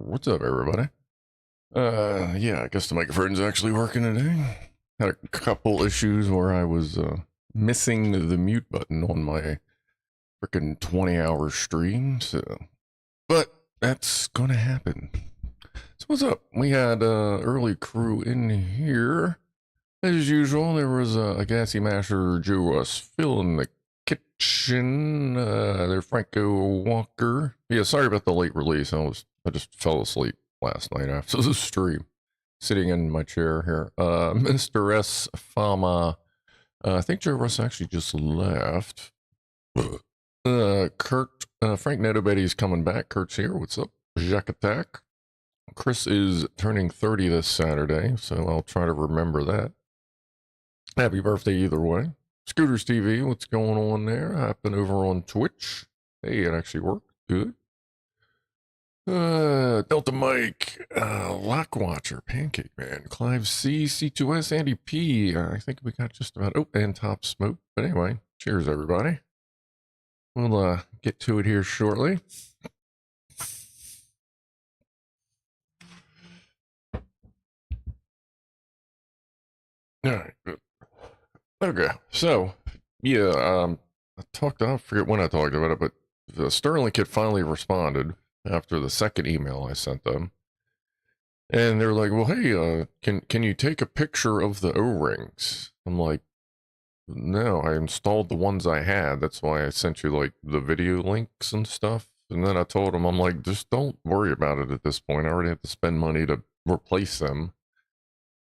What's up, everybody? Yeah, I guess the microphone's actually working today. Had a couple issues where I was missing the mute button on my freaking 20-hour stream, but that's gonna happen. So what's up? We had early crew in here. As usual, there was a gassy masher Joe Russ Phil in the kitchen. There Franco Walker. Yeah, sorry about the late release. I just fell asleep last night after the stream, sitting in my chair here. Mr. S Fama. I think Joe Russ actually just left. Kurt, Frank Netobetty's coming back. Kurt's here. What's up? Jack Attack. Chris is turning 30 this Saturday, so I'll try to remember that. Happy birthday either way. Scooters TV, what's going on there? Happened over on Twitch. Hey, it actually worked. Good. Delta Mike, Lockwatcher, Pancake Man, Clive C, C2S, Andy P. I think we got just about, and Top Smoke. But anyway, cheers everybody. We'll get to it here shortly. All right, good. Okay, so, yeah, I forget when I talked about it, but the Stirling Kit finally responded after the second email I sent them. And they're like, well, hey, can you take a picture of the O-rings? I'm like, no, I installed the ones I had. That's why I sent you, like, the video links and stuff. And then I told them, I'm like, just don't worry about it at this point. I already have to spend money to replace them,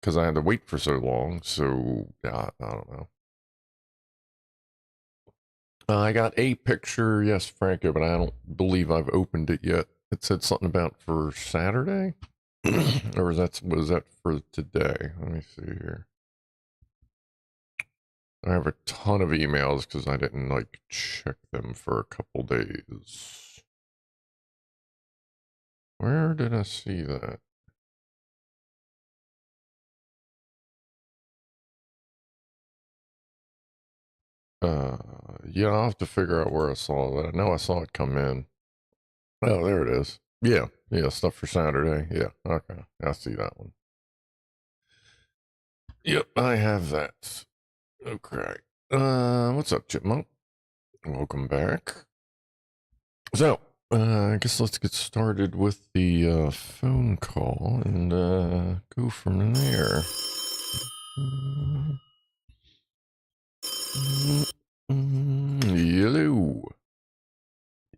because I had to wait for so long, so, yeah, I don't know. I got a picture, yes, Franco, but I don't believe I've opened it yet. It said something about for Saturday? Or was that for today? Let me see here. I have a ton of emails because I didn't, like, check them for a couple days. Where did I see that? Yeah, I'll have to figure out where I saw that. I know I saw it come in. Oh, there it is. Yeah, stuff for Saturday. Yeah, okay. I see that one. Yep, I have that. Okay. What's up, Chipmunk? Welcome back. So, I guess let's get started with the phone call and go from there. Hello.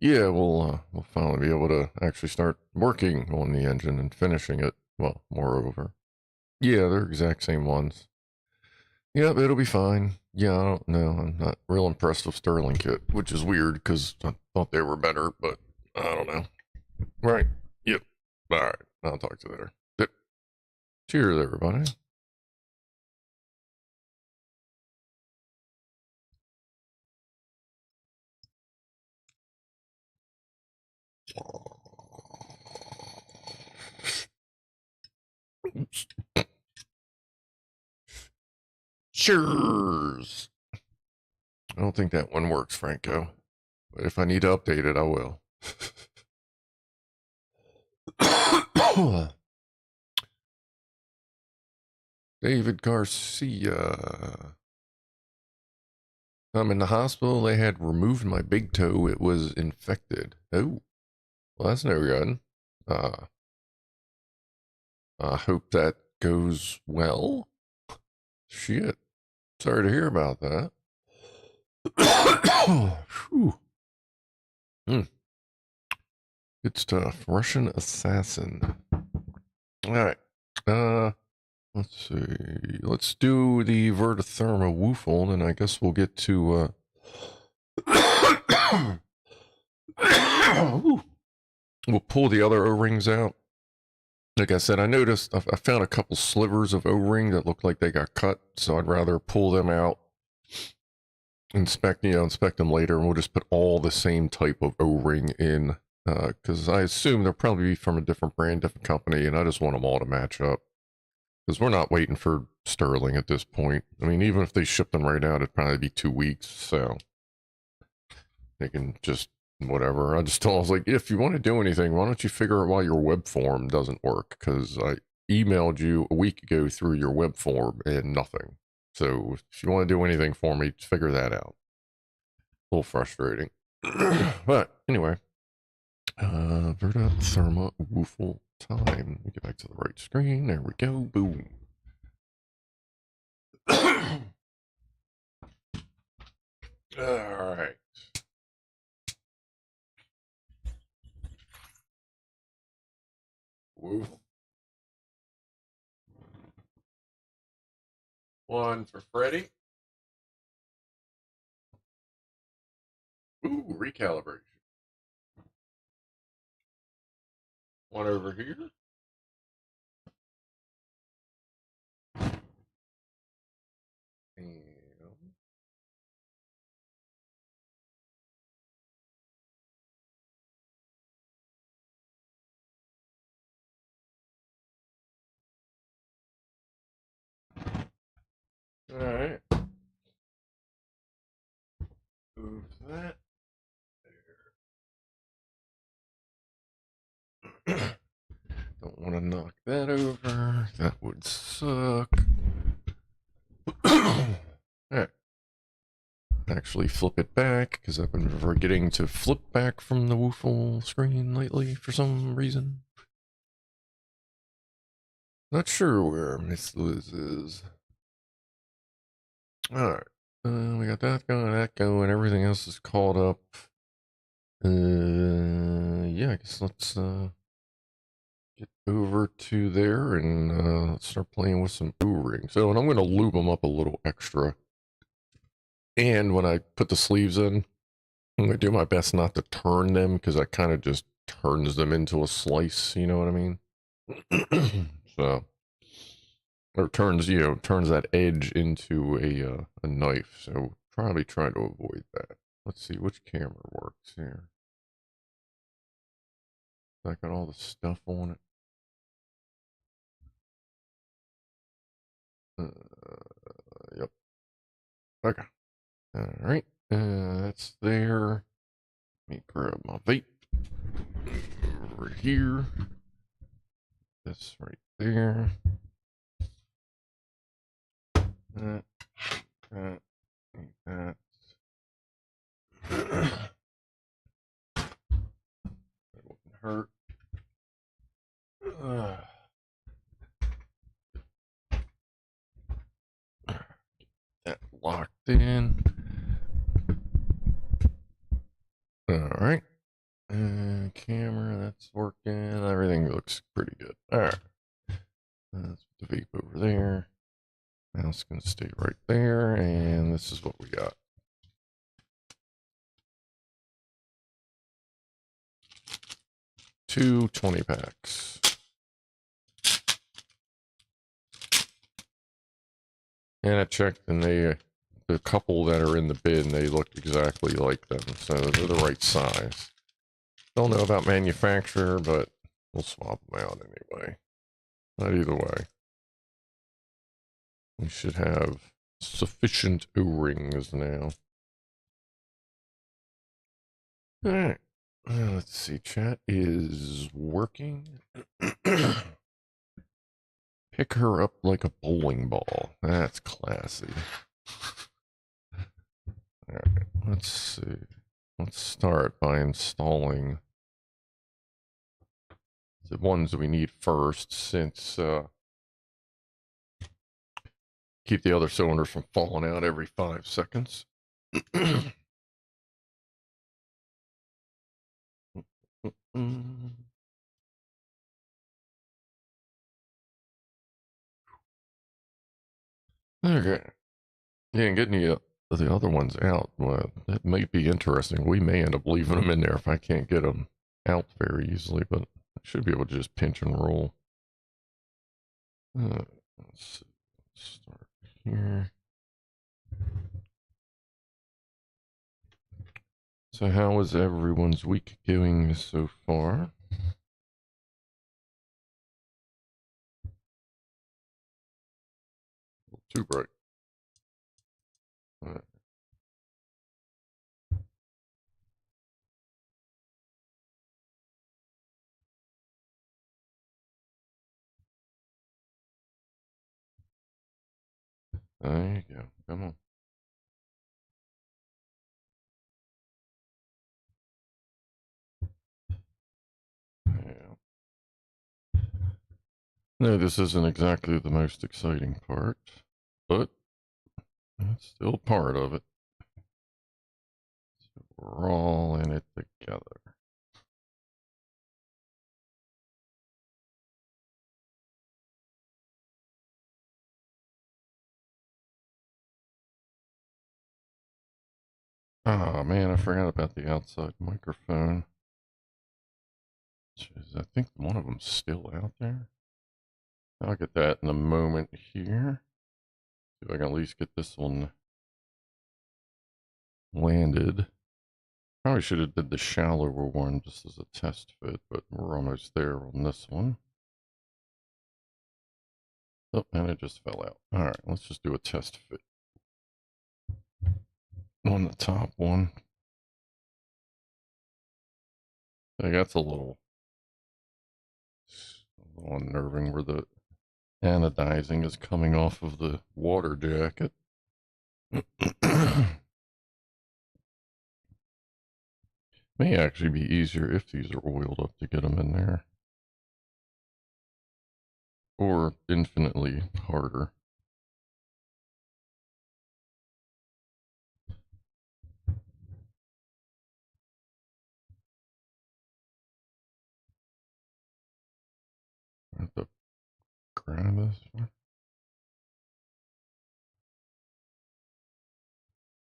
Yeah, we'll finally be able to actually start working on the engine and finishing it. Well, moreover. Yeah, they're exact same ones. Yep, it'll be fine. Yeah, I don't know. I'm not real impressed with Stirling Kit, which is weird because I thought they were better, but I don't know. Right. Yep. All right. I'll talk to you later. Yep. Cheers, everybody. Oops. Cheers. I don't think that one works, Franco. But if I need to update it, I will. David Garcia. I'm in the hospital. They had removed my big toe. It was infected. Oh, well, that's no good. I hope that goes well. Shit. Sorry to hear about that. Good stuff. Russian assassin. All right. Let's see. Let's do the Vertitherma Woofle, and I guess we'll get to we'll pull the other O-rings out. Like I said, I noticed I found a couple slivers of O-ring that looked like they got cut, so I'd rather pull them out, inspect them later, and we'll just put all the same type of O-ring in, because I assume they'll probably be from a different brand, different company, and I just want them all to match up. Because we're not waiting for Stirling at this point. I mean, even if they shipped them right out, it'd probably be 2 weeks, so. they can just whatever. I just told I was like, if you want to do anything, why don't you figure out why your web form doesn't work? Because I emailed you a week ago through your web form and nothing. So if you want to do anything for me, figure that out. A little frustrating. But anyway, Verta Therma Woofle time. Let me get back to the right screen. There we go. Boom. All right. Woof. One for Freddy. Ooh, recalibration. One over here. And all right. Move that. There. Don't want to knock that over. That would suck. Alright. Actually flip it back, because I've been forgetting to flip back from the woofle screen lately for some reason. Not sure where Miss Liz is. Alright. We got that going, everything else is caught up. Yeah, I guess let's get over to there and start playing with some O-rings. So, and I'm going to lube them up a little extra. And when I put the sleeves in, I'm going to do my best not to turn them, because that kind of just turns them into a slice, you know what I mean? So, or turns that edge into a knife. So probably try to avoid that. Let's see which camera works here. I got all the stuff on it. Yep. Okay. All right. That's there. Let me grab my vape over here. This right there. That. That. That. It wouldn't hurt. That locked in. All right. Camera, that's working. Everything looks pretty good. All right. Let's put the vape over there. Mouse gonna stay right there, and this is what we got. Two 20 packs. And I checked, and the couple that are in the bin, they look exactly like them, so they're the right size. Don't know about manufacturer, but we'll swap them out anyway. But either way, we should have sufficient O-rings now. All right. Let's see. Chat is working. Pick her up like a bowling ball. That's classy. All right. Let's see. Let's start by installing the ones we need first, since keep the other cylinders from falling out every 5 seconds. Okay. Yeah, and getting the other ones out, well, that might be interesting. We may end up leaving them in there if I can't get them out very easily, but I should be able to just pinch and roll. Let's see. Let's start here. So how is everyone's week going so far? Too bright. All right. There you go. Come on. Yeah. No, this isn't exactly the most exciting part, but it's still part of it. So we're all in it together. Oh man, I forgot about the outside microphone. Jeez, I think one of them's still out there. I'll get that in a moment here. See if I can at least get this one landed. Probably should have did the shallower one just as a test fit, but we're almost there on this one. Oh, and it just fell out. All right, let's just do a test fit on the top one. I think that's a little unnerving where the anodizing is coming off of the water jacket. May actually be easier if these are oiled up to get them in there. Or infinitely harder. I have to grab this one.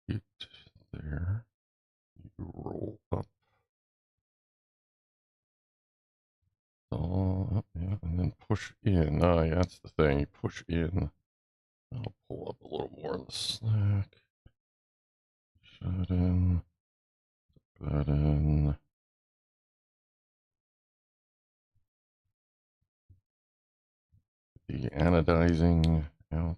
Get there. You roll up. Oh, yeah, and then push in. Oh, yeah, that's the thing. You push in. I'll pull up a little more in the slack. Shut in. That in. The anodizing out.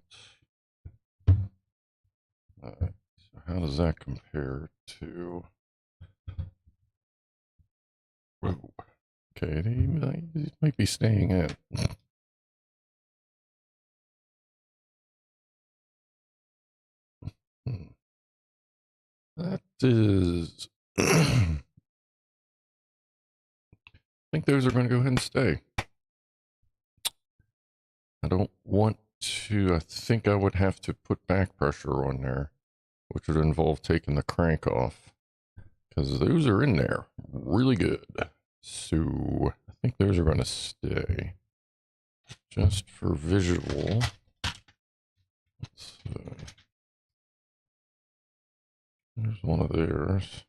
Alright, so how does that compare to... Whoa. Okay, they might be staying in. That is... I think those are going to go ahead and stay. I don't want to... I think I would have to put back pressure on there, which would involve taking the crank off, because those are in there really good. So I think those are going to stay. Just for visual. There's one of theirs.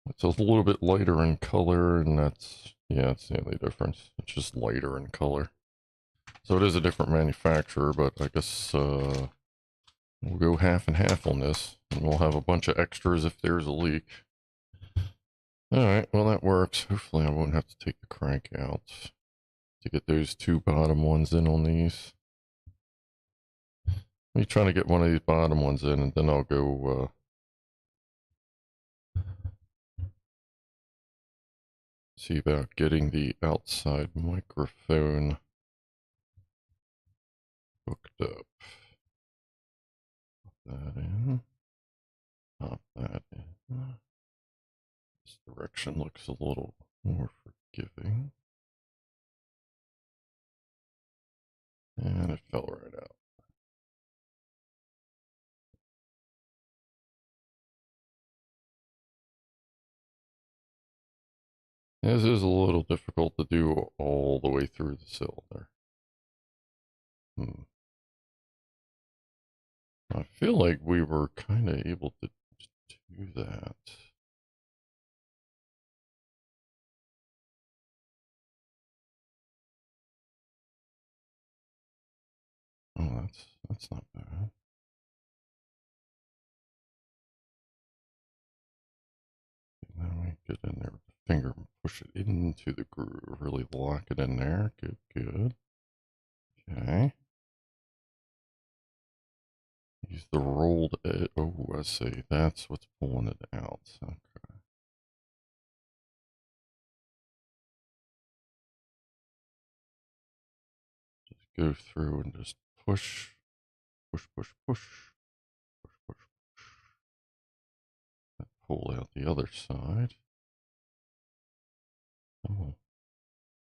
It's a little bit lighter in color, and that's, yeah, it's the only difference. It's just lighter in color. So it is a different manufacturer, but I guess we'll go half and half on this, and we'll have a bunch of extras if there's a leak. Alright, well that works. Hopefully I won't have to take the crank out to get those two bottom ones in on these. Let me try to get one of these bottom ones in, and then I'll go see about getting the outside microphone hooked up. Pop that in. Pop that in. This direction looks a little more forgiving. And it fell right out. This is a little difficult to do all the way through the cylinder. I feel like we were kind of able to do that. Oh, that's not bad. Now we get in there with the finger and push it into the groove. Really lock it in there. Good, good. Okay. Use the rolled edge. Oh, I see. That's what's pulling it out. Okay. Just go through and just push, push, push, push, push, push, push. Pull out the other side. Oh.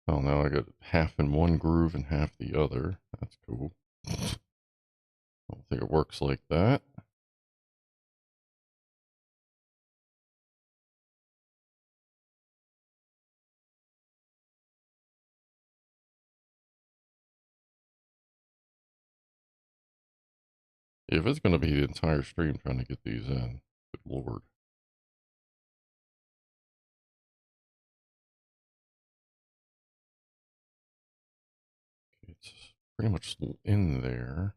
Well, now I got half in one groove and half the other. That's cool. I don't think it works like that. If it's going to be the entire stream trying to get these in, good lord. It's pretty much in there.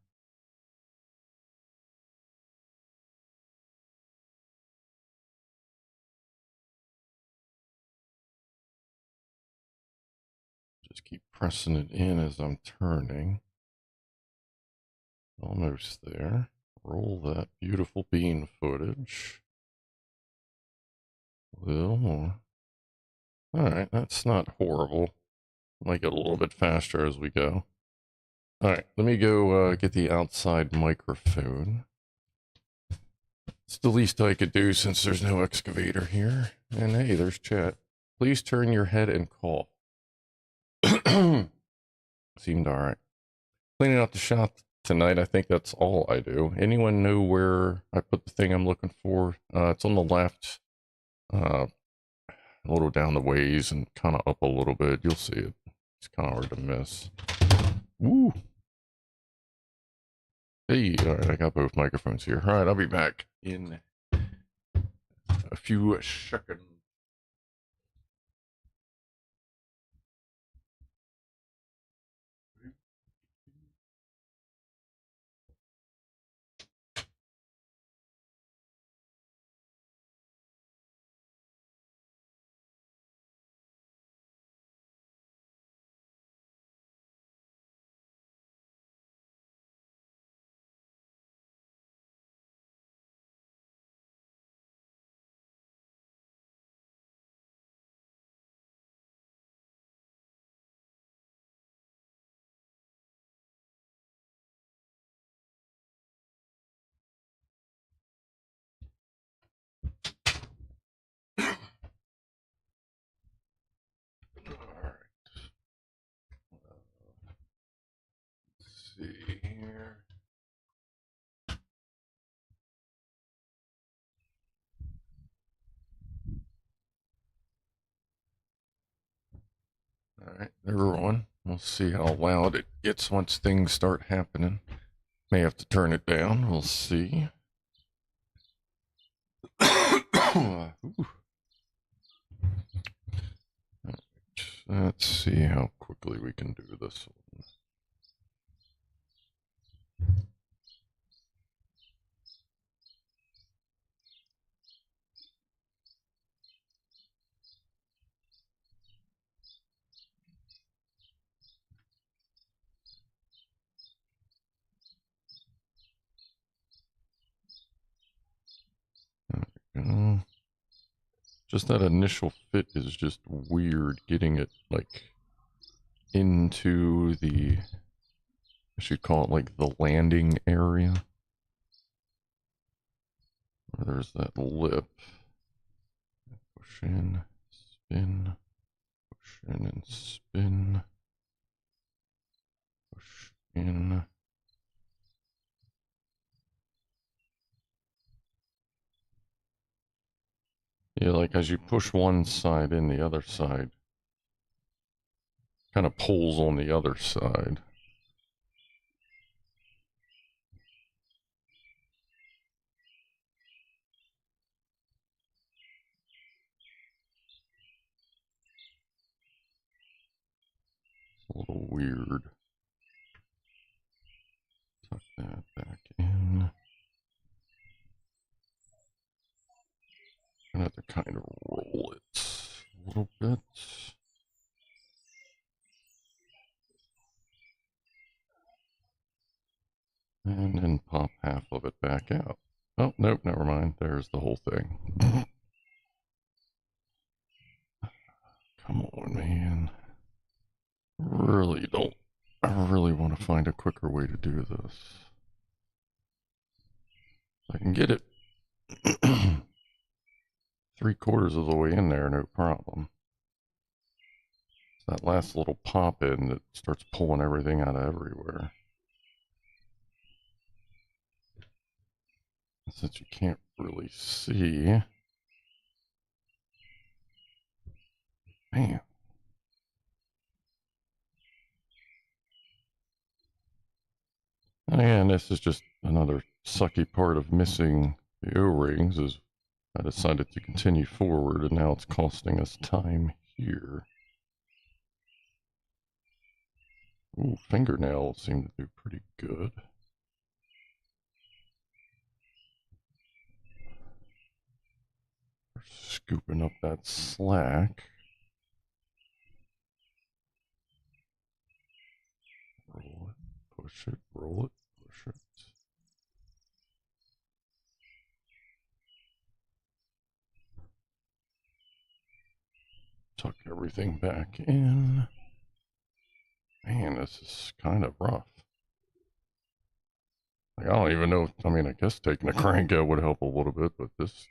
Just keep pressing it in as I'm turning. Almost there. Roll that beautiful bean footage. A little more. Alright, that's not horrible. Might get a little bit faster as we go. Alright, let me go get the outside microphone. It's the least I could do since there's no excavator here. And hey, there's chat. Please turn your head and cough. Seemed alright. Cleaning out the shop tonight, I think that's all I do. Anyone know where I put the thing I'm looking for? It's on the left. A little down the ways and kind of up a little bit. You'll see it. It's kind of hard to miss. Woo! Hey, alright, I got both microphones here. Alright, I'll be back in a few seconds. See here. Alright, they're rolling. We'll see how loud it gets once things start happening. May have to turn it down. We'll see. Let's see how quickly we can do this one. Just that initial fit is just weird, getting it like into the, I should call it like the landing area. Where there's that lip. Push in, spin, push in and spin, push in. Yeah, like as you push one side in, the other side kind of pulls on the other side. It's a little weird. Tuck that back in. I'm gonna have to kind of roll it a little bit. And then pop half of it back out. Oh, nope, never mind. There's the whole thing. Come on, man. Really don't I really want to find a quicker way to do this. I can get it 3/4 of the way in there, no problem. It's that last little pop in that starts pulling everything out of everywhere. Since you can't really see, man. And again, this is just another sucky part of missing the O-rings, is I decided to continue forward, and now it's costing us time here. Ooh, fingernails seem to do pretty good. We're scooping up that slack. Roll it, push it, roll it, push it. Tuck everything back in. Man, this is kind of rough. Like, I don't even know. I mean, I guess taking a crank out would help a little bit, but this...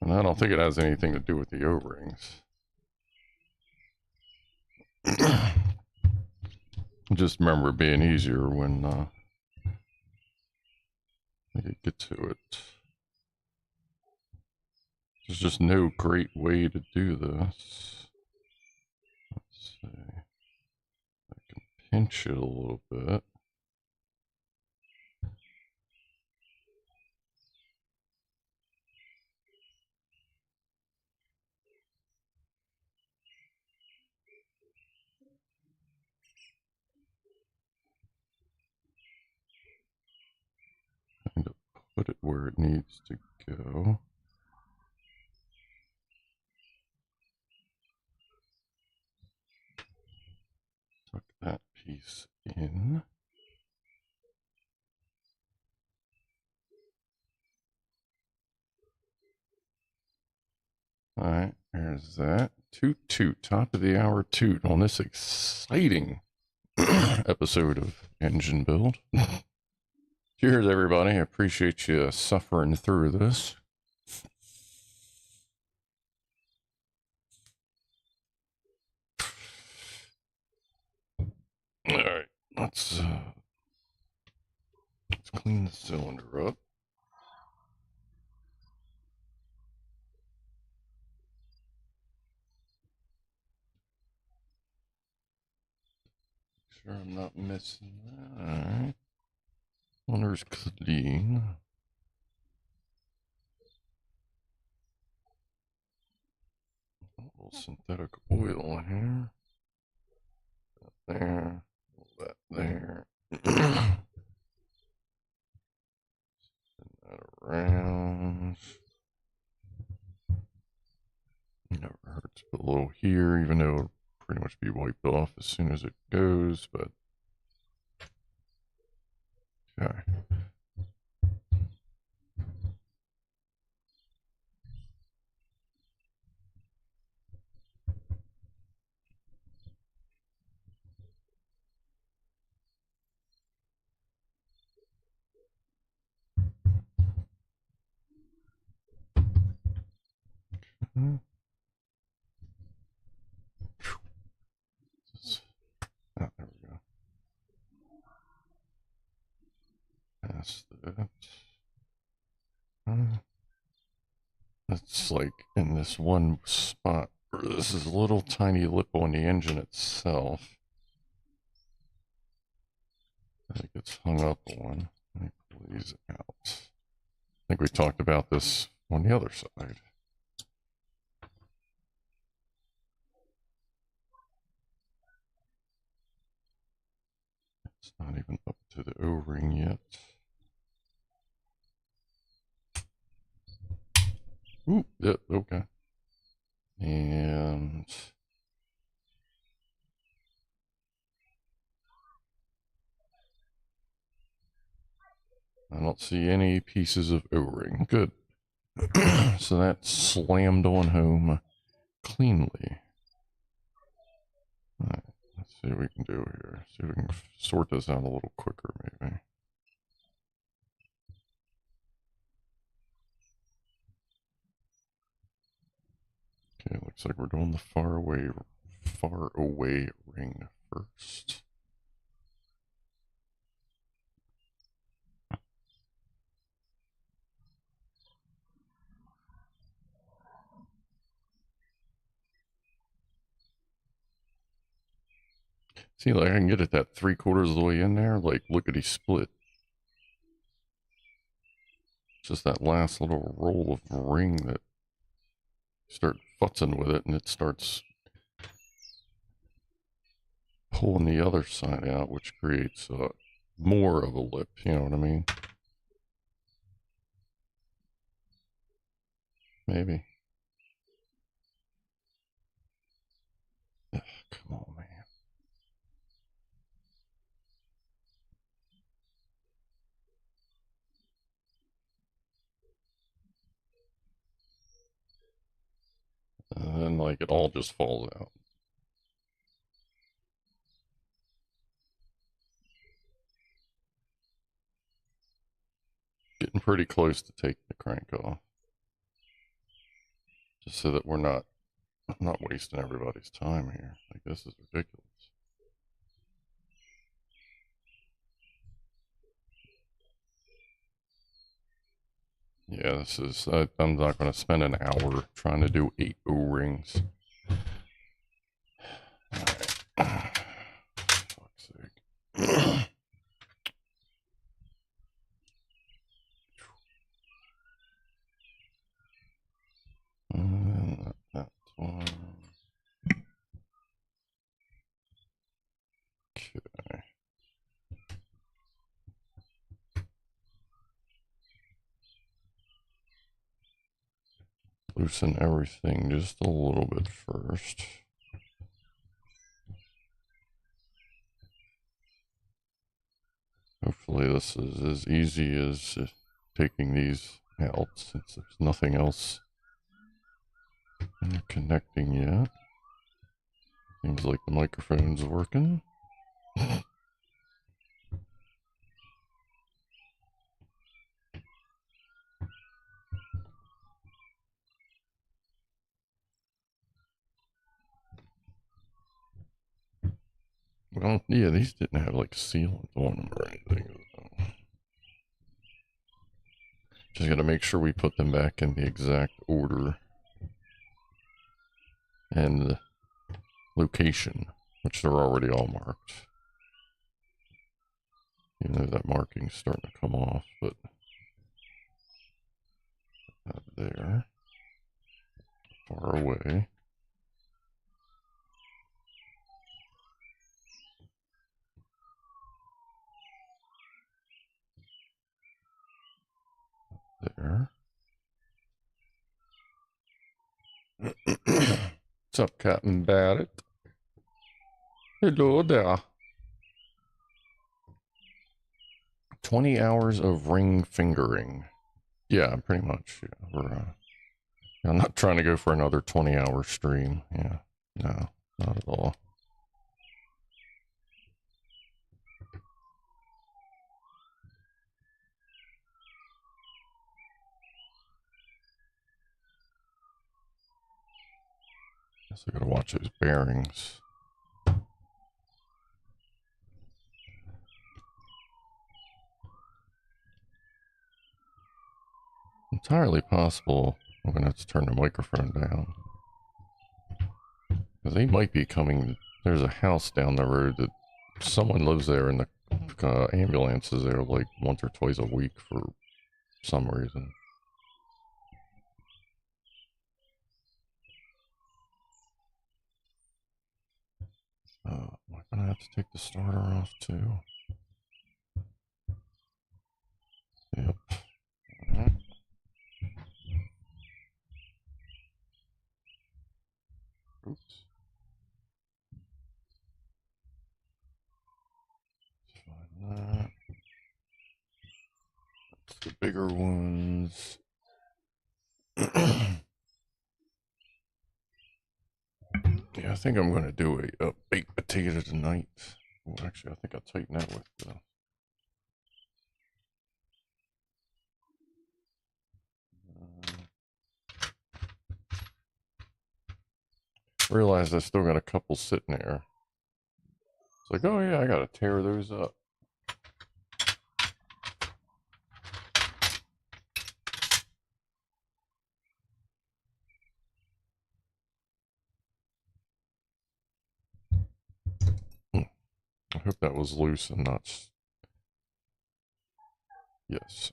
And I don't think it has anything to do with the O-rings. Just remember it being easier when I could get to it. There's just no great way to do this. Let's see. I can pinch it a little bit. Kind of put it where it needs to go. Tuck that piece in. Alright, there's that. Toot toot, top of the hour toot on this exciting episode of Engine Build. Cheers, everybody. I appreciate you suffering through this. Alright, let's clean the cylinder up. Sure I'm not missing that. Alright. Cylinder's clean. A little synthetic oil here. That there. That there. Spin that around. Never hurts to put a little here, even though it'll pretty much be wiped off as soon as it goes, but okay. Oh, there we go. Past that. It's like in this one spot where this is a little tiny lip on the engine itself. It gets hung up on. Let me pull these out. I think we talked about this on the other side. It's not even up to the O-ring yet. Ooh, yep, okay. And I don't see any pieces of O-ring. Good. So that slammed on home cleanly. All right, Let's see what we can do here. See if we can sort this out a little quicker, maybe. Okay, looks like we're doing the far away ring first. See, like I can get it that 3/4 of the way in there. Like, look at he split. It's just that last little roll of ring that you start futzing with it, and it starts pulling the other side out, which creates more of a lip. You know what I mean? Maybe. Ugh, come on, man. And then, like, it all just falls out. Getting pretty close to taking the crank off. Just so that we're not wasting everybody's time here. Like, this is ridiculous. Yeah, this is, I'm not going to spend an hour trying to do 8 O-rings. Alright. Fuck's sake. That one. Okay. Loosen everything just a little bit first. Hopefully this is as easy as taking these out, since there's nothing else connecting yet. Seems like the microphone's working. Well, yeah, these didn't have like sealant on them or anything. Just gotta make sure we put them back in the exact order and location, which they're already all marked. Even though that marking's starting to come off, but not there. Far away. There. What's up, Captain Barrett? Hello there. 20 hours of ring fingering. Yeah, pretty much. Yeah, we're, I'm not trying to go for another 20-hour stream. Yeah, no, not at all. Guess I gotta watch those bearings. Entirely possible I'm gonna have to turn the microphone down. Because they might be coming. There's a house down the road that someone lives there, and the ambulance is there like once or twice a week for some reason. Am I gonna have to take the starter off too? Yep. Alright. Oops. Let's find that. That's the bigger ones. Yeah, I think I'm going to do a baked potato tonight. Well, actually, I think I'll tighten that with realized I still got a couple sitting there. It's like, oh yeah, I got to tear those up. I hope that was loose and not... Yes.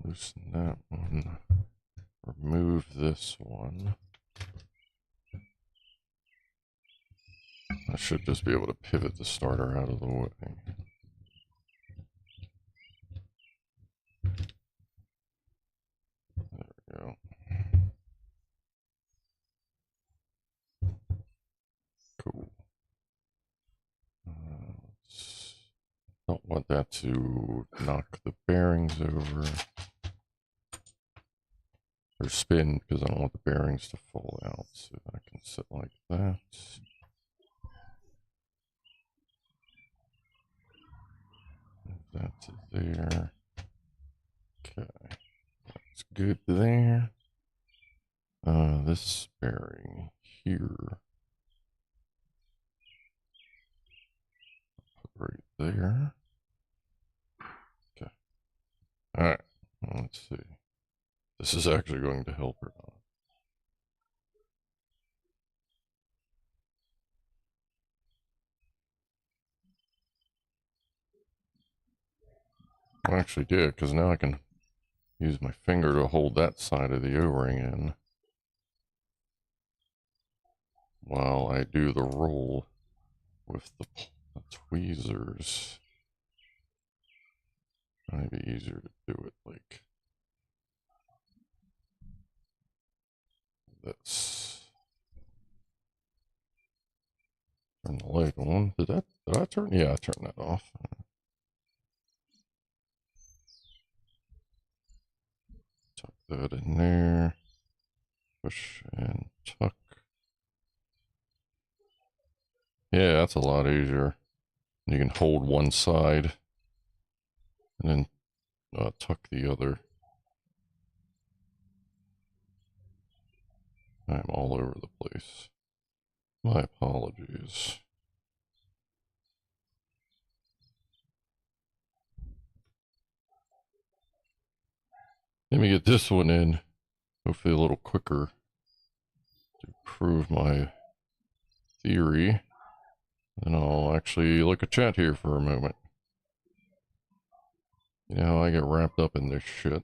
Loosen that one. Remove this one. I should just be able to pivot the starter out of the way. There we go. Cool. Don't want that to knock the bearings over or spin, because I don't want the bearings to fall out. So I can sit like that. Move that to there. Okay, that's good there. This bearing here, put right there. Okay. All right. Let's see. This is actually going to help or not. I actually did, because now I can use my finger to hold that side of the O-ring in while I do the roll with the tweezers. Might be easier to do it like this. Turn the light on. Did I turn? Yeah, I turned that off. Tuck that in there. Push and tuck. Yeah, that's a lot easier. You can hold one side and then tuck the other. I'm all over the place. My apologies. Let me get this one in, hopefully a little quicker, to prove my theory. And I'll actually look at chat here for a moment. You know, I get wrapped up in this shit.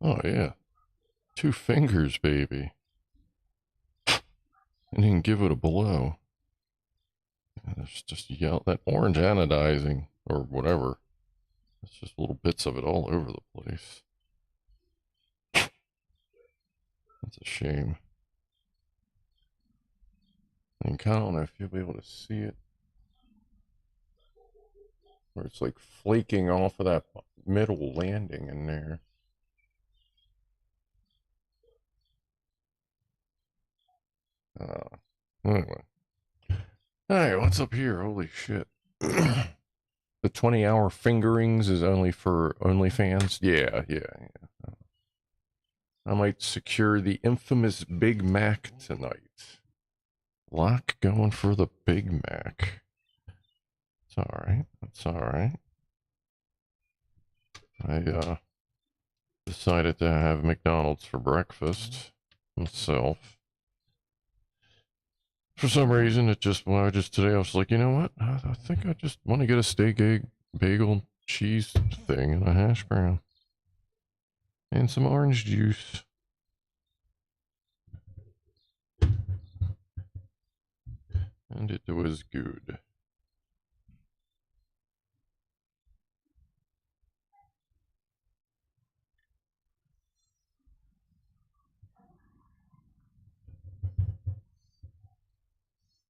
Oh yeah, 2 fingers, baby. And you can give it a blow. And there's just that orange anodizing, or whatever. It's just little bits of it all over the place. That's a shame. And kind of don't know if you'll be able to see it. Where it's like flaking off of that middle landing in there. Anyway. Hey, what's up here? Holy shit. The 20-hour fingerings is only for OnlyFans? Yeah. I might secure the infamous Big Mac tonight. Lock going for the Big Mac. It's alright. It's alright. I decided to have McDonald's for breakfast myself. For some reason, today I was like, you know what? I think I just want to get a steak, egg, bagel, cheese thing and a hash brown. And some orange juice. And it was good.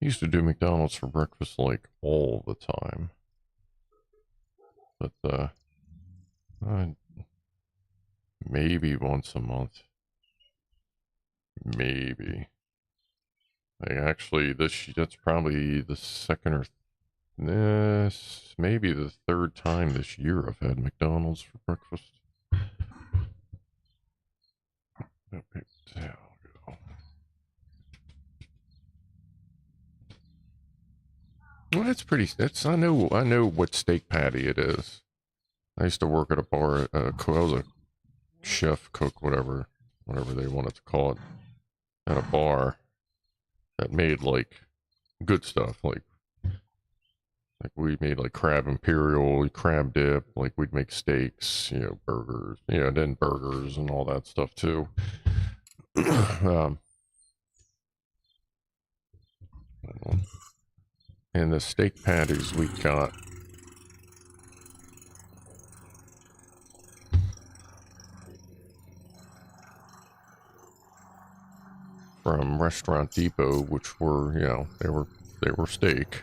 used to do McDonald's for breakfast like all the time. But maybe once a month. Maybe. Like actually that's probably the second or maybe the third time this year I've had McDonald's for breakfast. Well, I know what steak patty it is. I used to work at a bar, I was a chef, cook, whatever they wanted to call it, at a bar that made like good stuff, like we made like crab imperial, crab dip, like we'd make steaks, burgers, and then burgers and all that stuff too. And the steak patties we got from Restaurant Depot, which were, they were steak.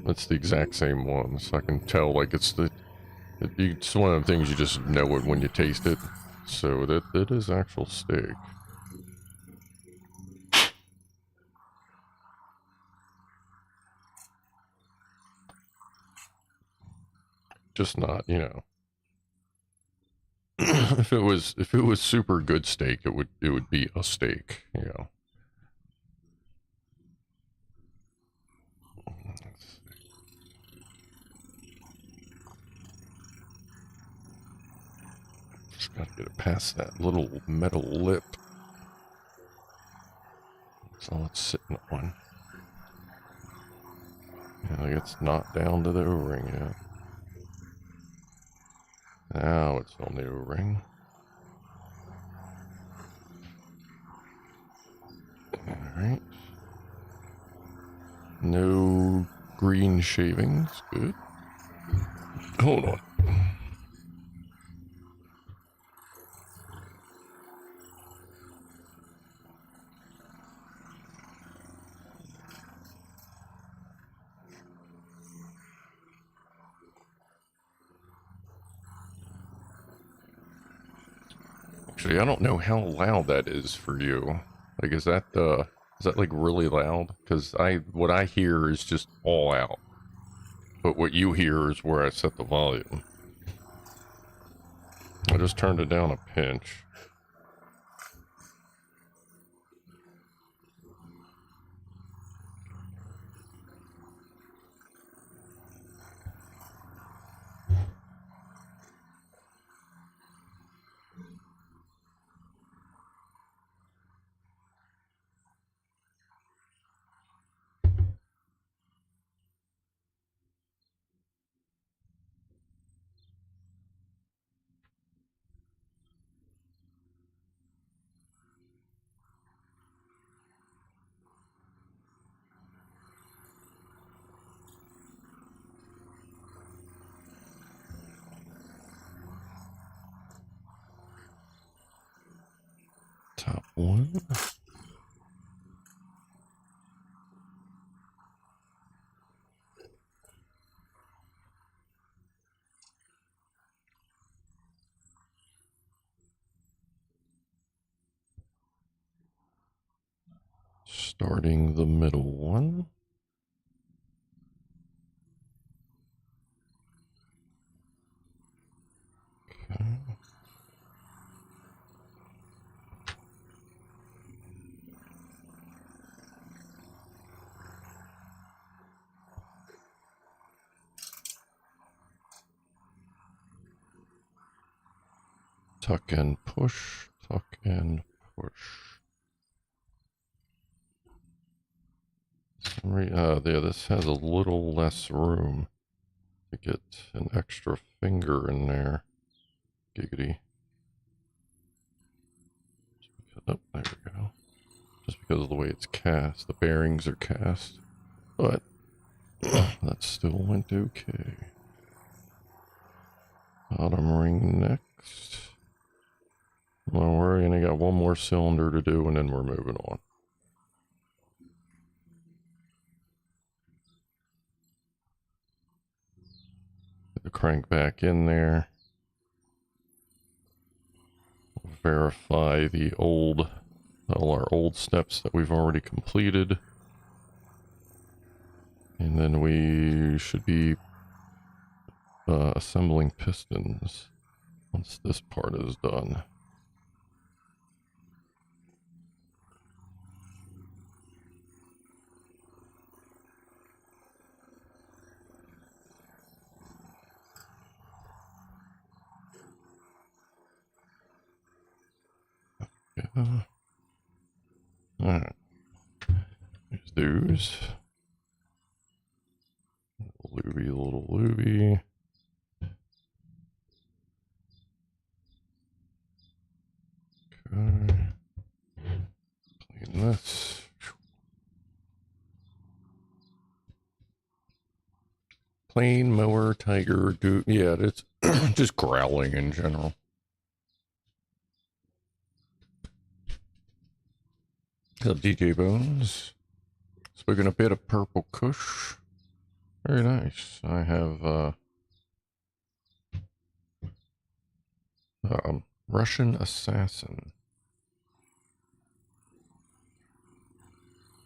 It's the exact same ones. I can tell, like, it's one of the things you just know it when you taste it. So that is actual steak. Just not, if it was super good steak, it would be a steak, Just gotta get it past that little metal lip. So it's sitting on. Like it's not down to the O-ring yet. Now it's on the O-ring. Alright. No green shavings. Good. Hold on. Actually, I don't know how loud that is for you. Like, is that like really loud? Because what I hear is just all out. But what you hear is where I set the volume. I just turned it down a pinch. Top one. Starting the middle one. Okay. Tuck and push, tuck and push. Yeah, this has a little less room to get an extra finger in there. Giggity. Oh, there we go. Just because of the way it's cast, the bearings are cast, but that still went okay. Bottom ring next. Don't worry, and I got one more cylinder to do, and then we're moving on. Put the crank back in there. Verify all our old steps that we've already completed. And then we should be assembling pistons once this part is done. Yeah. Alright. There's those. Little looby. Okay. Clean this. Plain mower, tiger, yeah, it's just growling in general. What's up, DJ Bones? Smoking a bit of purple kush. Very nice. I have Russian Assassin.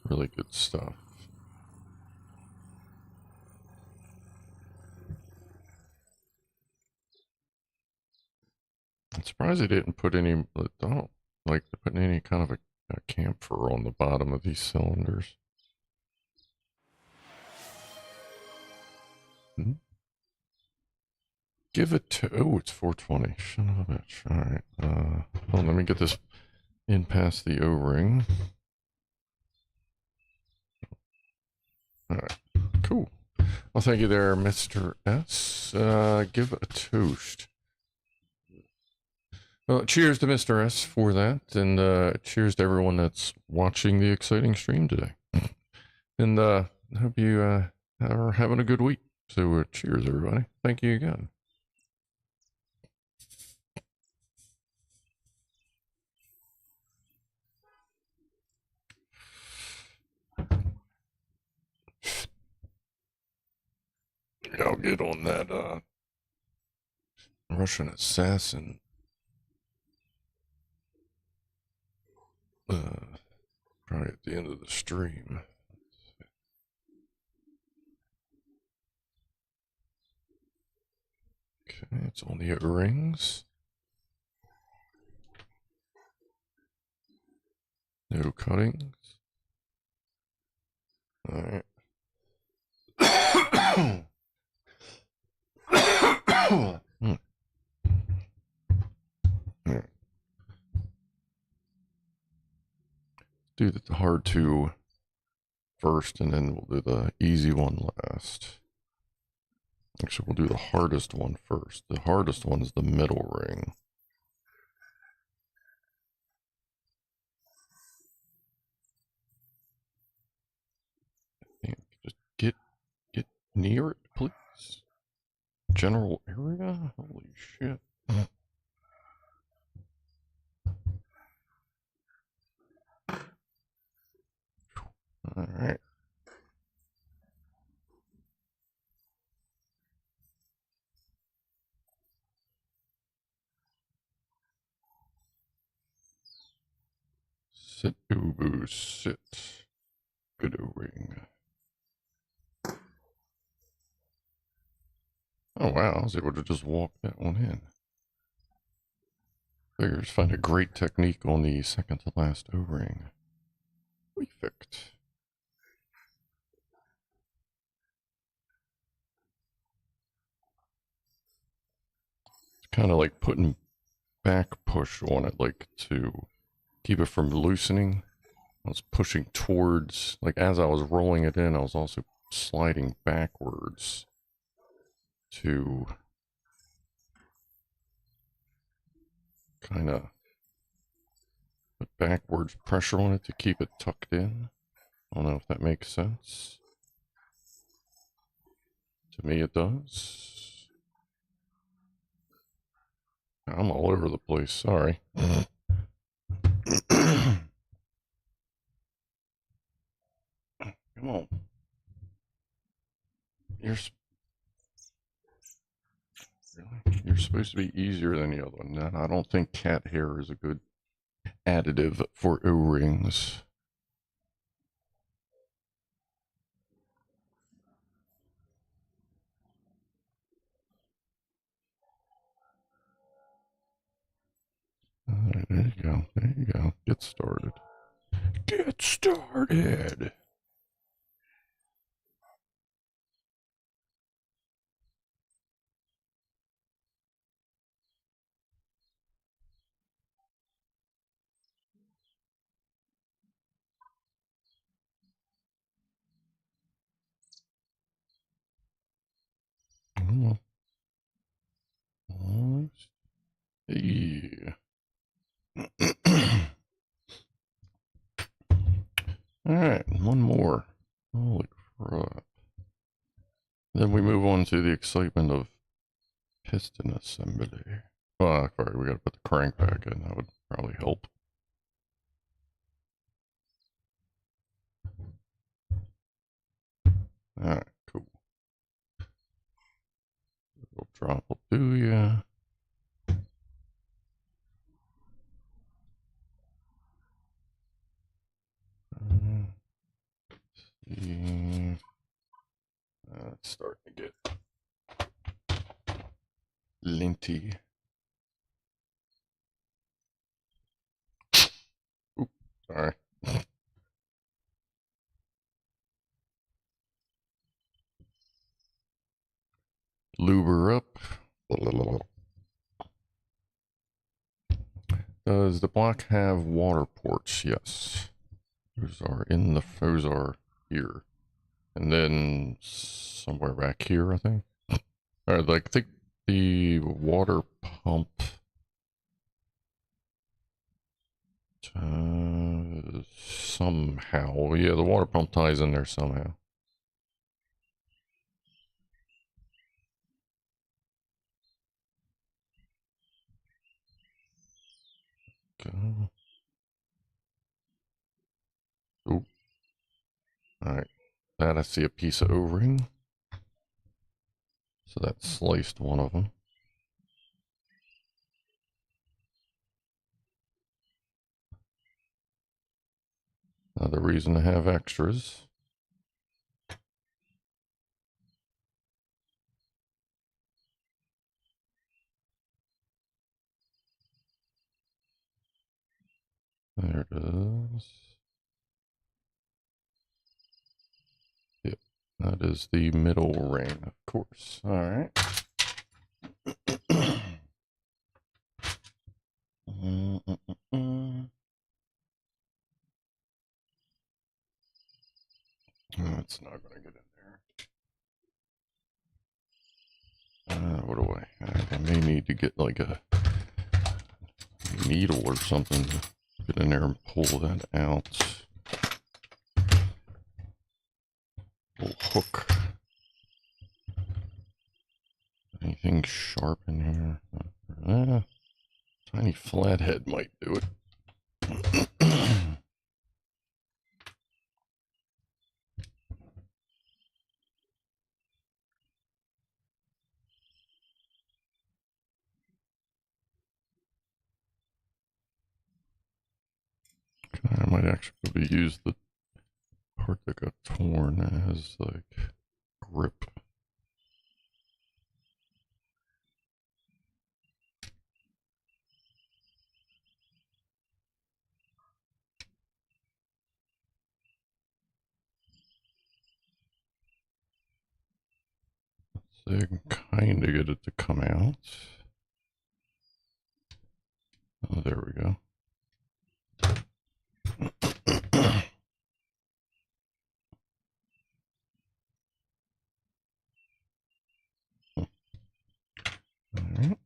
Really good stuff. I'm surprised they didn't put any, I don't like to put any kind of a camphor on the bottom of these cylinders. Give it to, oh, it's 420. Son of a bitch. All right. Hold on, let me get this in past the O-ring. All right. Cool. Well, thank you there, Mr. S. Give a toast. Well, cheers to Mr. S for that, and cheers to everyone that's watching the exciting stream today. And I hope you are having a good week. So cheers, everybody. Thank you again. I'll get on that Russian Assassin. Probably at the end of the stream. Okay, it's on the O-rings. No cuttings. All right. Do the hard two first, and then we'll do the easy one last. Actually, we'll do the hardest one first. The hardest one is the middle ring. Just get near it, please. General area? Holy shit. All right. Sit, Ubu, sit. Good O-ring. Oh wow, I was able to just walk that one in. Figures find a great technique on the second to last O-ring. Perfect. It's kind of like putting back push on it, like to keep it from loosening. I was pushing towards, like as I was rolling it in, I was also sliding backwards to kind of put backwards pressure on it to keep it tucked in. I don't know if that makes sense. To me, it does. I'm all over the place, sorry. Come on. supposed to be easier than the other one. And I don't think cat hair is a good additive for O-rings. Alright, there you go. There you go. Get started. Get started! Yeah. Alright, one more. Holy crap. Then we move on to the excitement of piston assembly. Oh, sorry, we gotta put the crank back in. That would probably help. Alright, cool. Little drop will do ya. It's starting to get linty. Oop, sorry. Lube her up. Does the block have water ports? Yes. Those are here. And then somewhere back here, I think. Or like, I think the water pump somehow. Yeah, the water pump ties in there somehow. Go. Oh. Alright. That I see a piece of O-ring. So that sliced one of them. Another reason to have extras. There it is. Yep, that is the middle ring, of course. All right. Oh, it's not going to get in there. What do I may need to get like a needle or something to get in there and pull that out. Little hook. Anything sharp in here? Tiny flathead might do it. I might actually use the part that got torn as like grip. So you can kind of get it to come out. Oh, there we go. All right.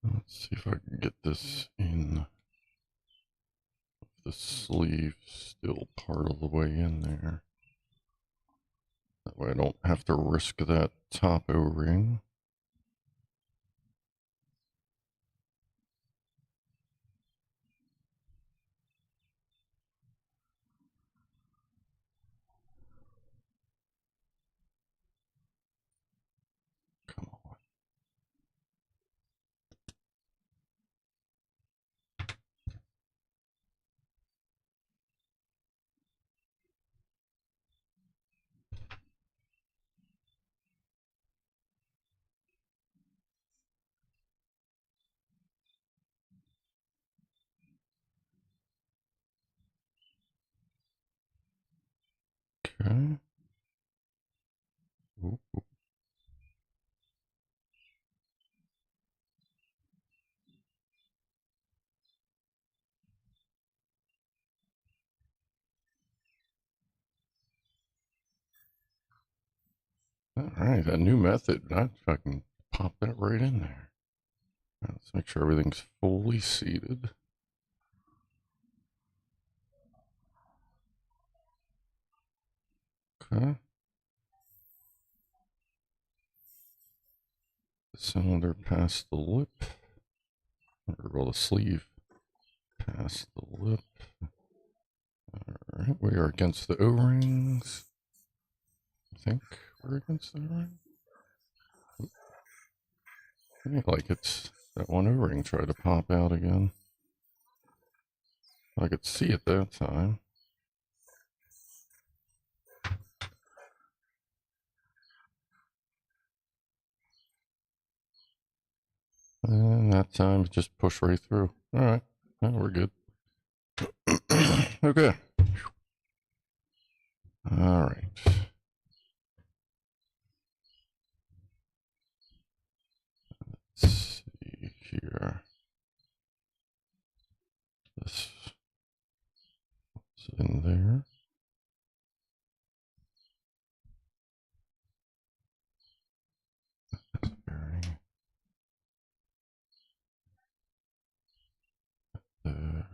Let's see if I can get this in. The sleeve still part of the way in there. That way I don't have to risk that top O-ring. Alright, that new method. I can pop that right in there. Let's make sure everything's fully seated. Okay. The cylinder past the lip. Or well, the sleeve past the lip. Alright, we are against the O-rings. I think we're against the O-ring. Like it's that one O-ring tried to pop out again. I could see it that time. And that time it just pushed right through. Alright, well, we're good. Okay. Alright. Let's see here. This is in there. Bearing. There,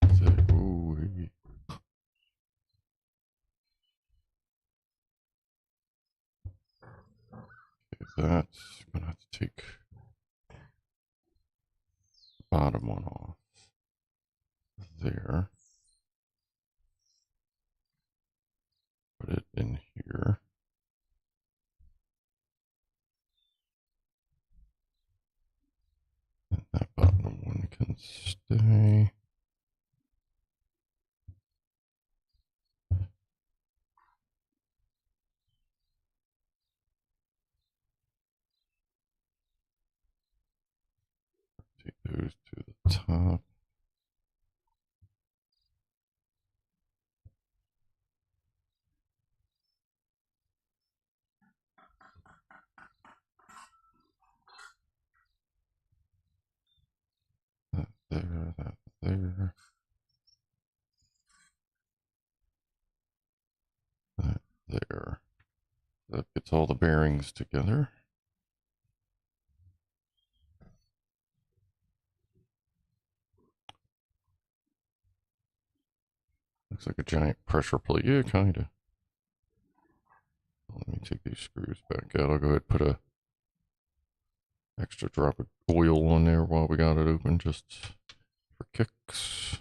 that's it. Ooh. Okay, that's gonna have to take the bottom one off. There. Put it in here. And that bottom one can stay. Take those to the top. That there, that there. That there. That gets all the bearings together. Looks like a giant pressure plate. Yeah, kinda. Let me take these screws back out. I'll go ahead and put a extra drop of oil on there while we got it open, just for kicks.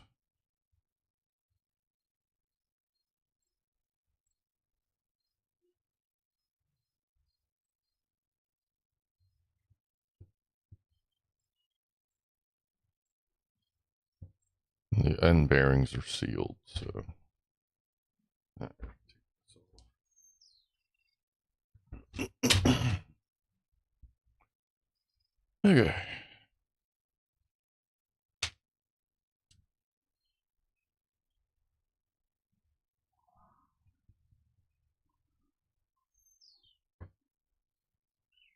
The end bearings are sealed, so. Okay.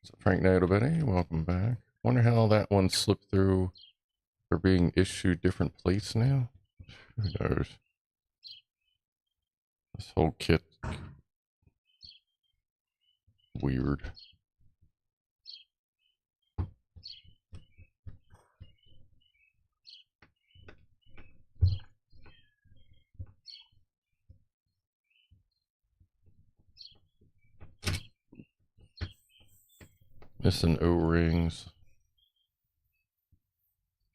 So Frank Notobetty, welcome back. Wonder how that one slipped through. They're being issued different plates now. Who knows? This whole kit weird. Missing O-rings.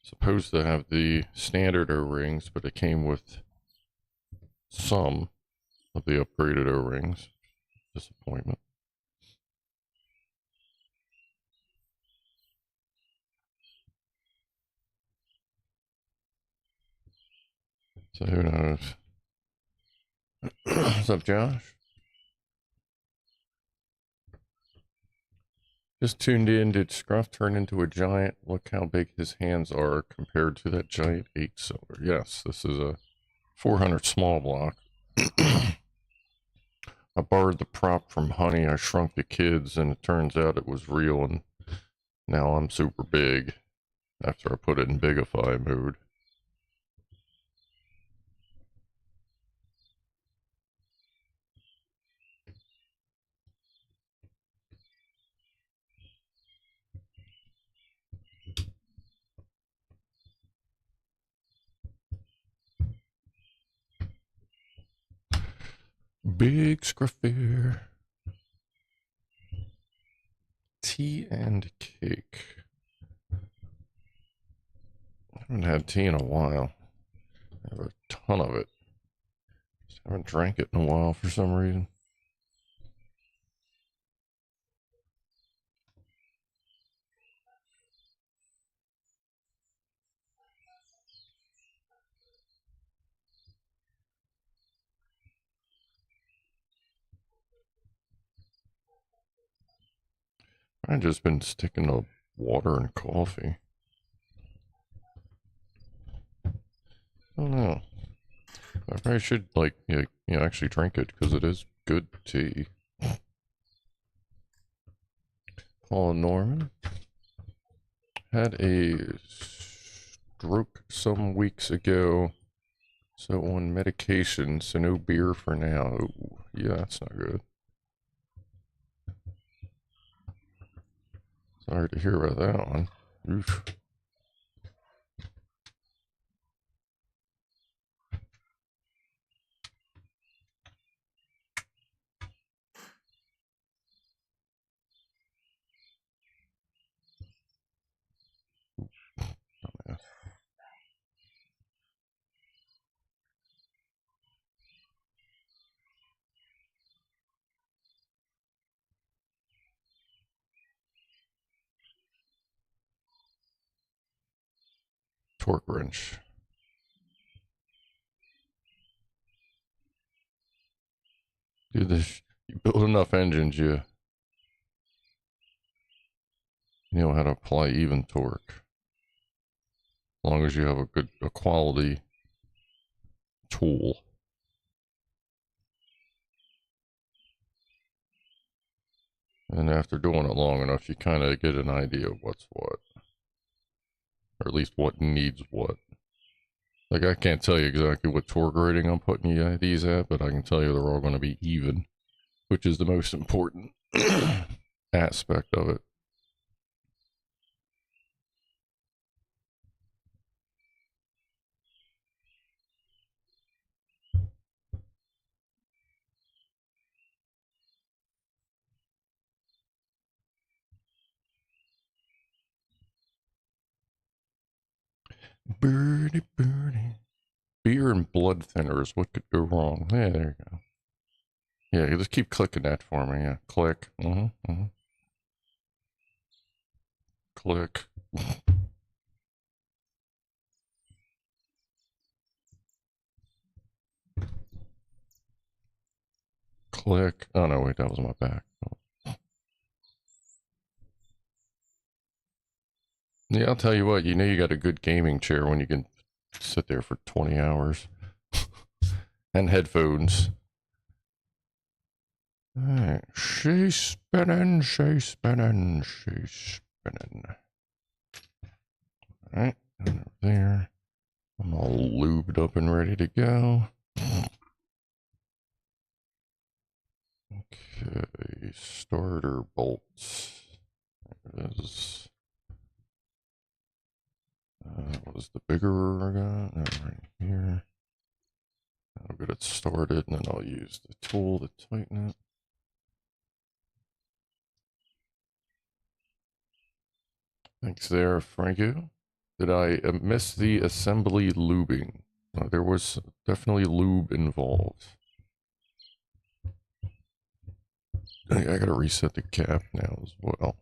Supposed to have the standard O-rings, but it came with some of the upgraded O-rings. Disappointment. So who knows? What's up, Josh? Just tuned in. Did Scruff turn into a giant? Look how big his hands are compared to that giant 8-cylinder. Yes, this is a 400 small block. I borrowed the prop from Honey. I shrunk the kids, and it turns out it was real, and now I'm super big after I put it in Bigify mode. Big Scrufdog. Tea and cake. I haven't had tea in a while. I have a ton of it. Just haven't drank it in a while for some reason. I've just been sticking to water and coffee. I don't know. I probably should, like, actually drink it because it is good tea. Paul Norman had a stroke some weeks ago, so on medication, so no beer for now. Ooh, yeah, that's not good. Sorry to hear about that one. Oof. Dumbass. Torque wrench. Dude, you build enough engines, you know how to apply even torque. As long as you have a quality tool. And after doing it long enough, you kind of get an idea of what's what. Or at least what needs what. Like, I can't tell you exactly what torque rating I'm putting these at, but I can tell you they're all going to be even, which is the most important aspect of it. Birdie, birdie. Beer and blood thinners. What could go wrong? Yeah, there you go. Yeah, you just keep clicking that for me. Yeah, click. Click. Click. Oh no, wait, that was my back. Yeah, I'll tell you what. You know, you got a good gaming chair when you can sit there for 20 hours. And headphones. Alright, she's spinning, she's spinning, she's spinning. Alright, over there. I'm all lubed up and ready to go. Okay, starter bolts. There it is. What is the bigger I got? Right here. I'll get it started and then I'll use the tool to tighten it. Thanks there, Franco. Did I miss the assembly lubing? There was definitely lube involved. I gotta reset the cap now as well.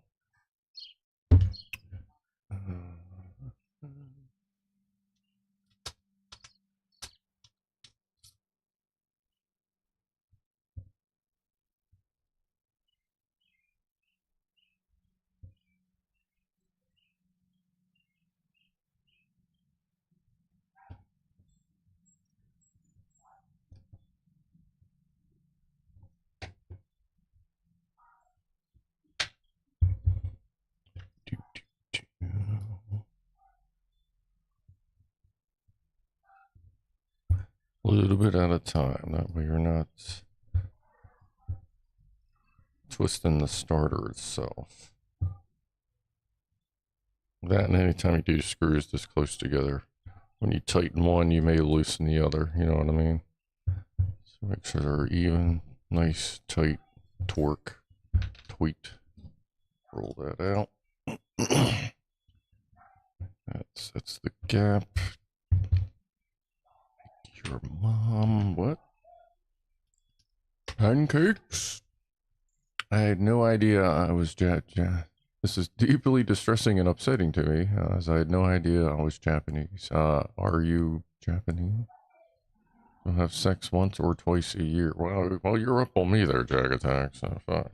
A little bit at a time, that way you're not twisting the starter itself. That, and anytime you do screws this close together, when you tighten one, you may loosen the other, you know what I mean? So Make sure they're even, nice, tight torque, tweet. Roll that out. That's the gap. Your mom, what? Pancakes? I had no idea I was this is deeply distressing and upsetting to me, as I had no idea I was Japanese. Are you Japanese? You'll have sex once or twice a year. Well, you're up on me there, Jag Attack, so fine.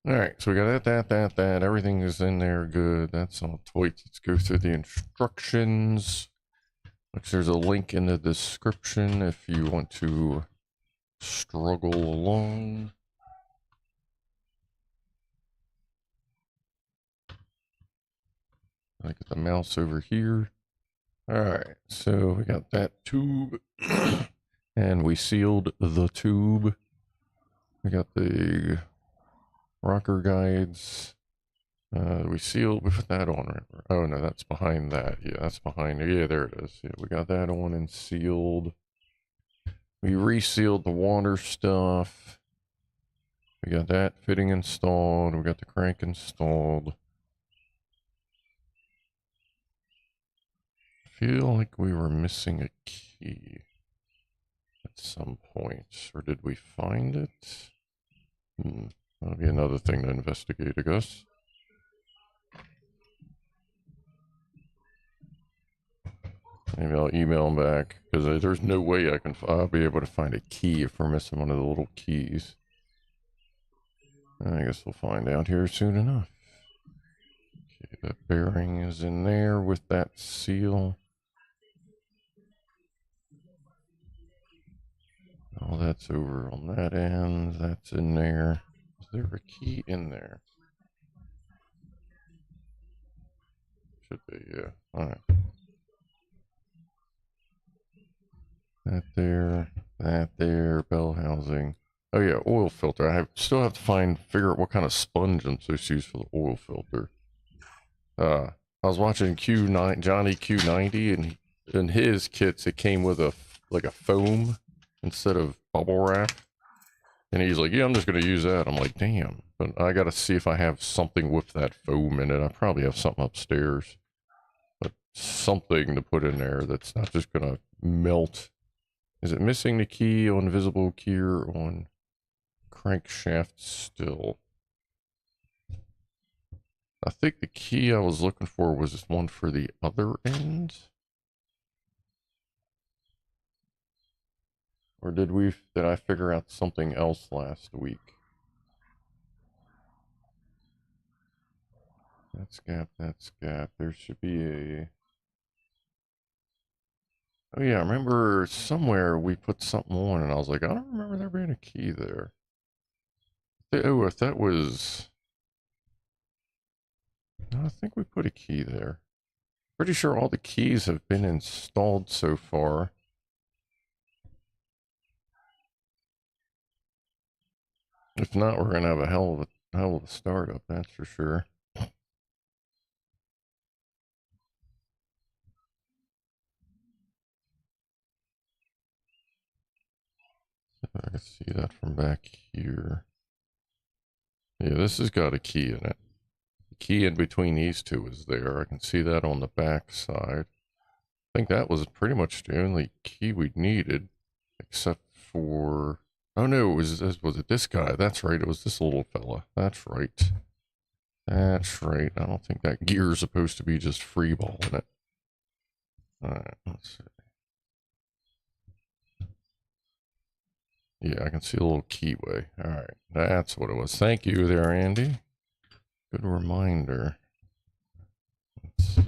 Alright, so we got that. Everything is in there good. That's all tweaked. Let's go through the instructions, which there's a link in the description if you want to struggle along. I get the mouse over here. Alright, so we got that tube. And we sealed the tube. We got the rocker guides. We put that on. Oh no, that's behind that. Yeah, that's behind. Yeah, there it is. Yeah, we got that on and sealed. We resealed the water stuff. We got that fitting installed. We got the crank installed. I feel like we were missing a key at some point. Or did we find it? That'll be another thing to investigate, I guess. Maybe I'll email him back, because there's no way I'll be able to find a key if we're missing one of the little keys. I guess we'll find out here soon enough. Okay, that bearing is in there with that seal. All that's over on that end. That's in there. Is there a key in there? Should be, yeah. Alright. That there, bell housing. Oh yeah, oil filter. Still have to figure out what kind of sponge I'm supposed to use for the oil filter. I was watching Johnny Q90, and in his kits it came with a foam instead of bubble wrap. And he's like, yeah, I'm just gonna use that. I'm like, damn. But I gotta see if I have something with that foam in it. I probably have something upstairs. But something to put in there that's not just gonna melt. Is it missing the key on visible key on crankshaft still? I think the key I was looking for was one for the other end. Or did I figure out something else last week? That's gap. There should be a... Oh yeah, I remember somewhere we put something on and I was like, I don't remember there being a key there. Oh, if that was... No, I think we put a key there. Pretty sure all the keys have been installed so far. If not, we're gonna have a hell of a startup, that's for sure. I can see that from back here. Yeah, this has got a key in it. The key in between these two is there. I can see that on the back side. I think that was pretty much the only key we needed, except for... Oh no, was it this guy? That's right, it was this little fella. That's right. That's right. I don't think that gear is supposed to be just freeballing it. Alright, let's see. Yeah, I can see a little keyway. Alright, that's what it was. Thank you there, Andy. Good reminder. Let's see.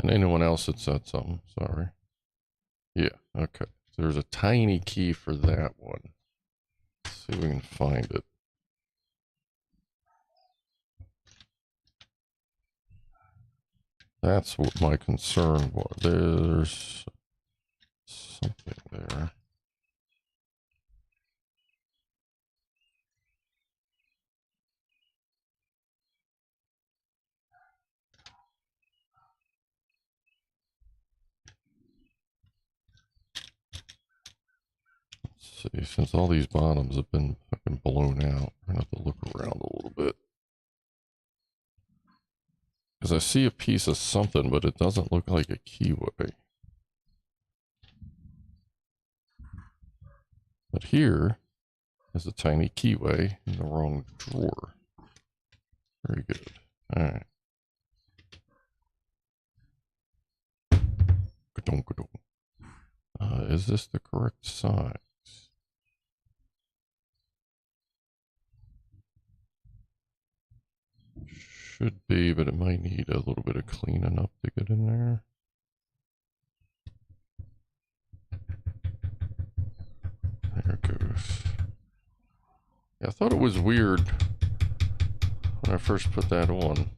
And anyone else that said something, sorry. Yeah, okay. So there's a tiny key for that one. Let's see if we can find it. That's what my concern was. There's something there. see, since all these bottoms have been fucking blown out, we're gonna have to look around a little bit. Because I see a piece of something, but it doesn't look like a keyway. But here is a tiny keyway in the wrong drawer. Very good. Alright. Is this the correct size? Should be, but it might need a little bit of cleaning up to get in there. There it goes. Yeah, I thought it was weird when I first put that on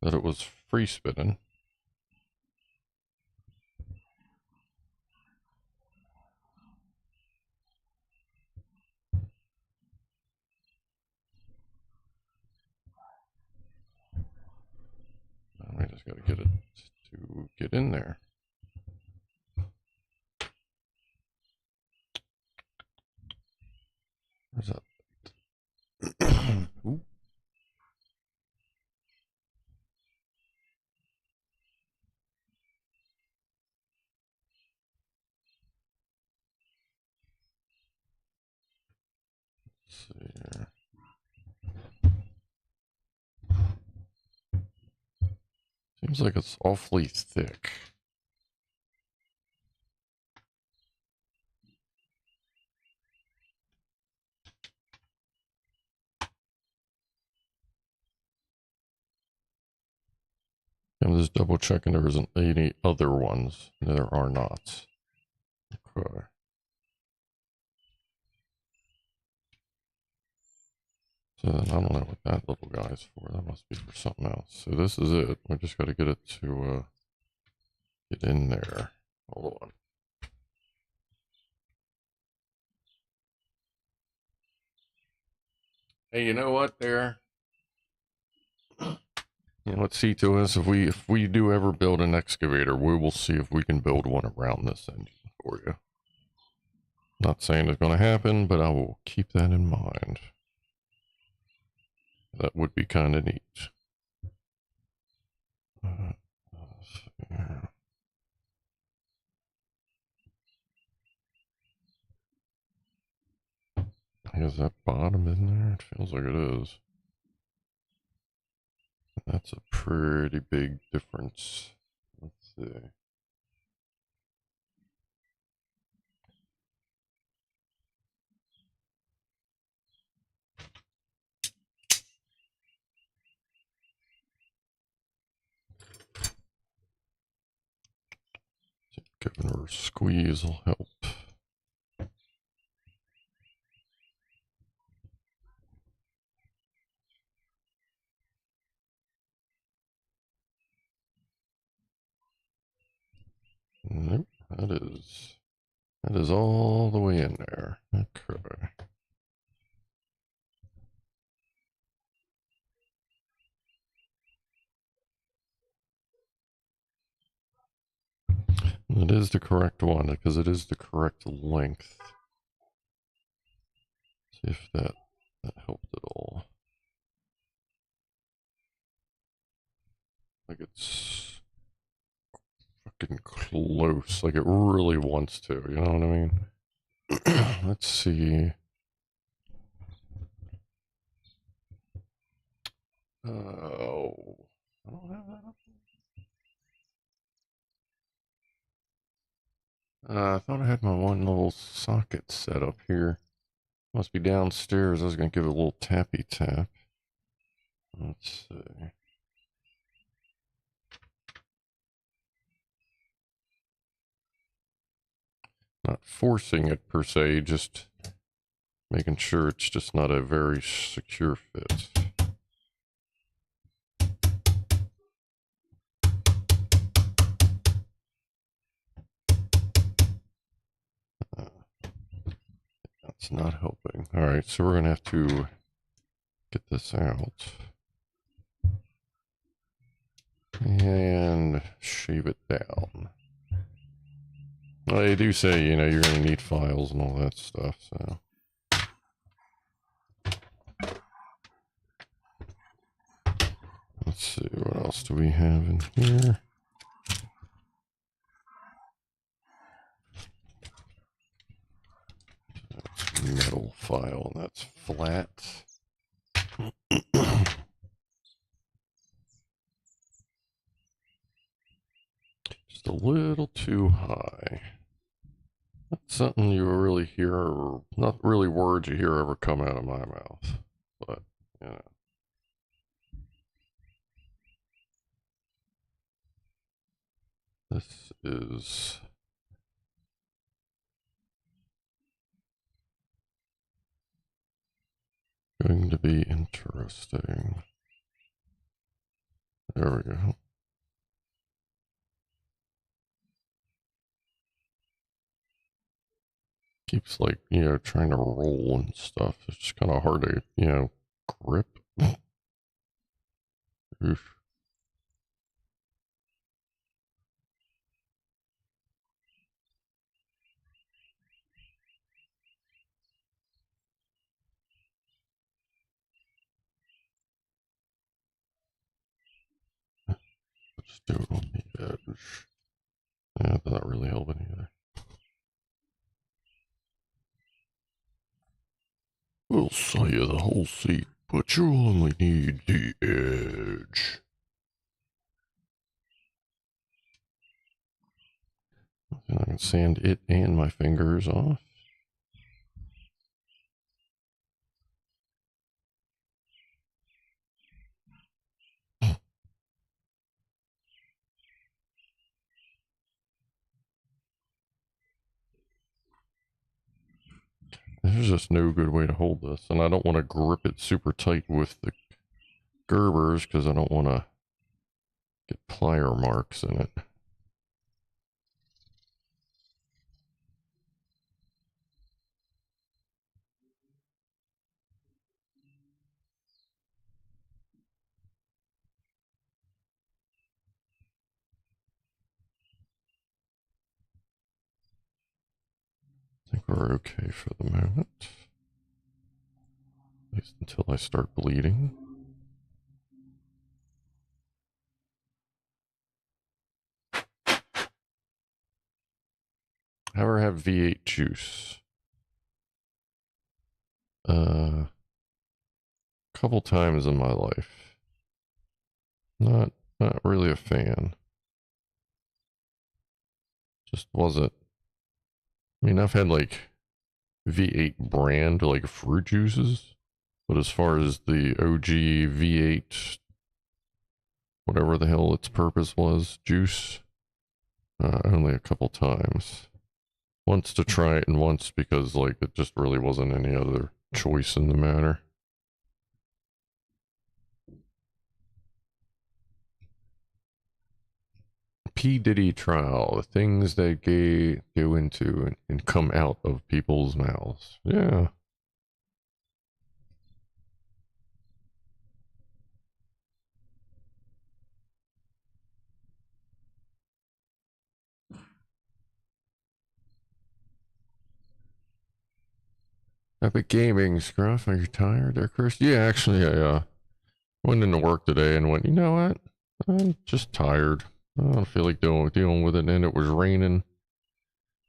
that it was free spinning. I just gotta get it to get in there. Where's that? Ooh. Let's see here. Seems like it's awfully thick. I'm just double checking there isn't any other ones. There are not. Okay. So then I don't know what that little guy's for. That must be for something else. So this is it. We just got to get it to get in there. Hold on. Hey, you know what there? You know what C2 is? If we do ever build an excavator, we will see if we can build one around this engine for you. Not saying it's going to happen, but I will keep that in mind. That would be kind of neat. Is that bottom in there? It feels like it is. That's a pretty big difference. Let's see. Giving her a squeeze will help. Nope, that is all the way in there. Okay. It is the correct one because it is the correct length. See if that helped at all. Like it's fucking close. Like it really wants to. You know what I mean? Let's see. Oh, I don't have that up. I thought I had my one little socket set up here. Must be downstairs. I was going to give it a little tappy tap. Let's see. Not forcing it per se, just making sure it's just not a very secure fit. That's not helping. All right, so we're going to have to get this out and shave it down. Well, they do say, you know, you're going to need files and all that stuff, so. Let's see, what else do we have in here? That's metal file, and that's flat. Just a little too high. Not something you really hear, or not really words you hear ever come out of my mouth, but, you know. This is going to be interesting. There we go. Keeps, like, you know, trying to roll and stuff. It's just kind of hard to, you know, grip. Oof. Let's do it on the edge. Yeah, that's not really helping either. We'll sell you the whole seat, but you'll only need the edge. And I can sand it and my fingers off. There's just no good way to hold this, and I don't want to grip it super tight with the Gerbers because I don't want to get plier marks in it. I think we're okay for the moment. At least until I start bleeding. Ever have V8 juice? Couple times in my life. Not really a fan. Just wasn't. I mean, I've had like V8 brand like fruit juices, but as far as the OG V8, whatever the hell its purpose was, juice, only a couple times. Once to try it and once because like it just really wasn't any other choice in the matter. P. Diddy trial, the things that go into and come out of people's mouths. Yeah. Epic Gaming, Scruff, are you tired there, Chris? Yeah, actually, I went into work today and went, you know what? I'm just tired. I don't feel like dealing with it, and it was raining.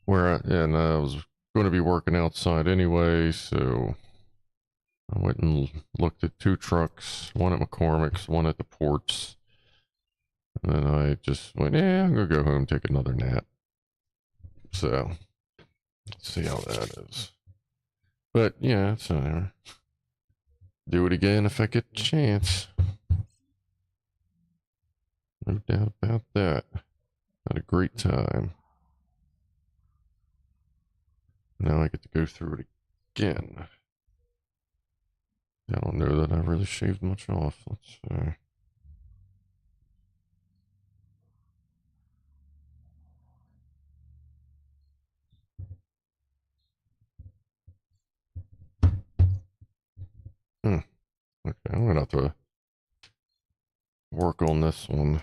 And I was going to be working outside anyway, so I went and looked at 2 trucks, one at McCormick's, one at the ports. And then I just went, yeah, I'm going to go home and take another nap. So, let's see how that is. But, yeah, it's whatever. Do it again if I get the chance. No doubt about that. Had a great time. Now I get to go through it again. I don't know that I really shaved much off. Let's see. Okay, I'm gonna have to work on this one.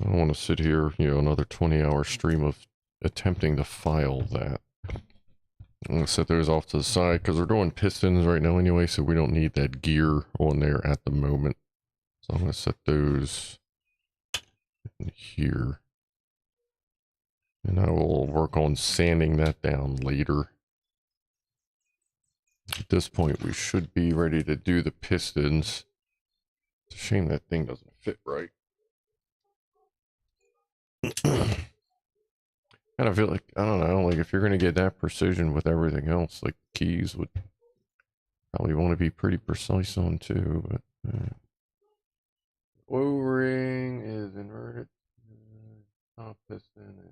I don't want to sit here, you know, another 20-hour stream of attempting to file that. I'm gonna set those off to the side because we're doing pistons right now anyway, so we don't need that gear on there at the moment. So I'm gonna set those in here. And I will work on sanding that down later. At this point, we should be ready to do the pistons. It's a shame that thing doesn't fit right. Kind of feel like, I don't know, like if you're going to get that precision with everything else, like keys would probably want to be pretty precise on too, but... O-ring is inverted. Top piston is...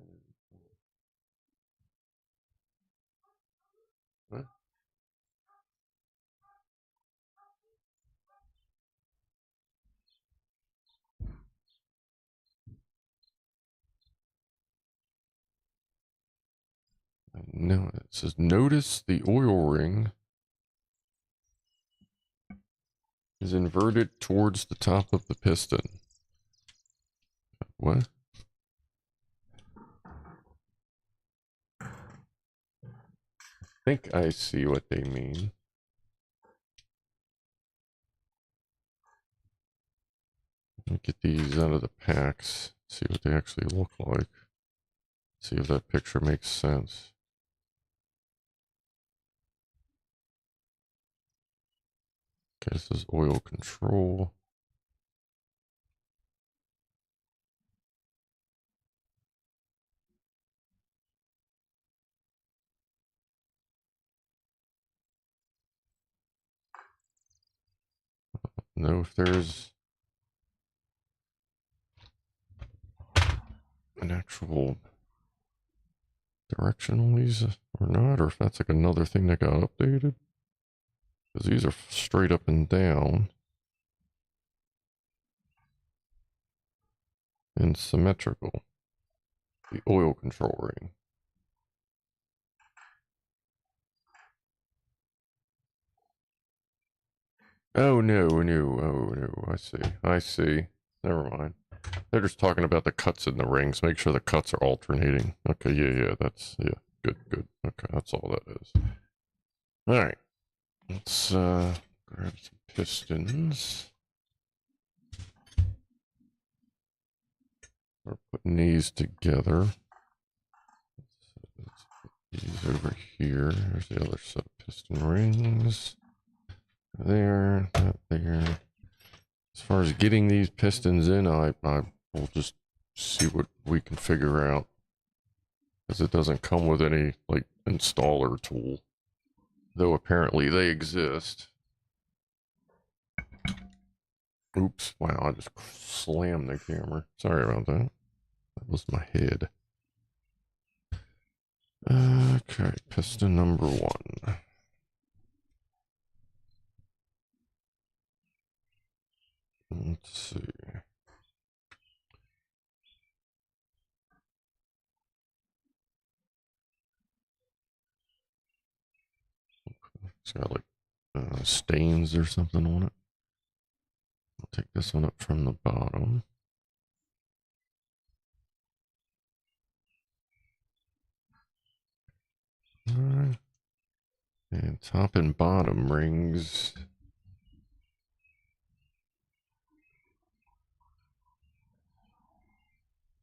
What? No, it says notice the oil ring is inverted towards the top of the piston. What? I think I see what they mean. Let me get these out of the packs, see what they actually look like. See if that picture makes sense. Okay, this is oil control. Know if there's an actual direction on these or not, or if that's like another thing that got updated. Because these are straight up and down. And symmetrical. The oil control ring. Oh no, no, oh no, I see. Never mind. They're just talking about the cuts in the rings. Make sure the cuts are alternating. Okay, yeah, that's, yeah, good. Okay, that's all that is. Alright. Let's, grab some pistons. We're putting these together. Let's put these over here. There's the other set of piston rings. There, that there. As far as getting these pistons in, I will just see what we can figure out. Because it doesn't come with any, like, installer tool. Though apparently they exist. Oops, wow, I just slammed the camera. Sorry about that. That was my head. Okay, piston number 1. Let's see. It's got like stains or something on it. I'll take this one up from the bottom. Alright. And top and bottom rings.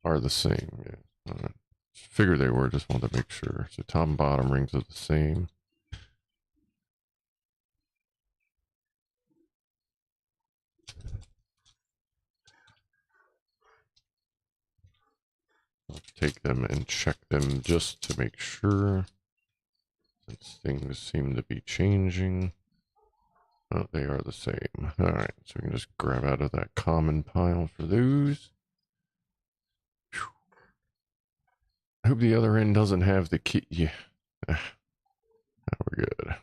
Are the same, yeah. Alright. Figured they were, just wanted to make sure. So top and bottom rings are the same. I'll take them and check them just to make sure. Since things seem to be changing. Oh, they are the same. Alright, so we can just grab out of that common pile for those. Whew. I hope the other end doesn't have the key. Yeah. Now we're good.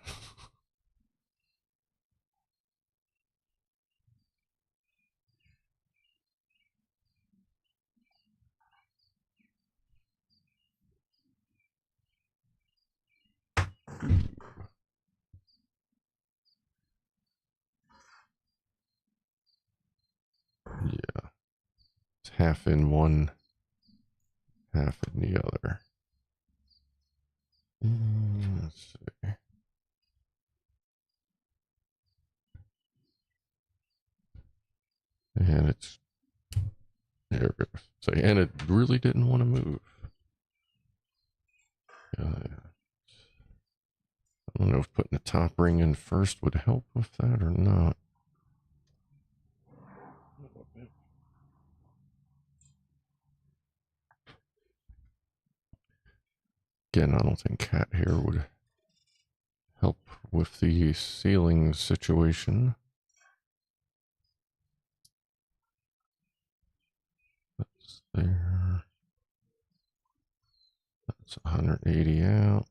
Yeah. It's half in one, half in the other. Let's see. And it's there it goes. So, and it really didn't want to move. I don't know if putting the top ring in first would help with that or not. Again, I don't think cat hair would help with the ceiling situation. That's there. That's 180 out.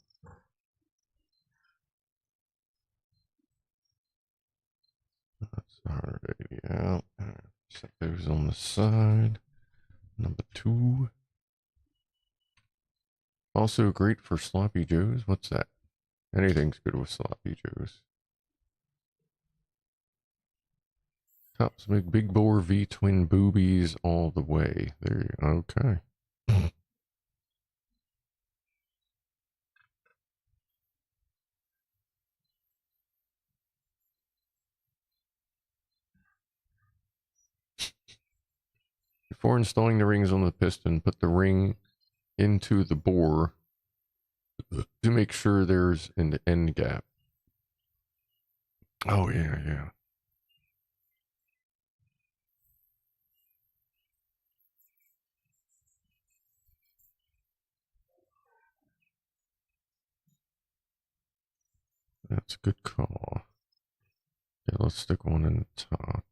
That's 180 out. Set those on the side. Number 2. Also great for sloppy joes. What's that? Anything's good with sloppy joes. Tops big bore V twin boobies all the way. There you go. Okay. Before installing the rings on the piston, put the ring into the bore to make sure there's an end gap. Oh, yeah, yeah. That's a good call. Yeah, let's stick one in the top.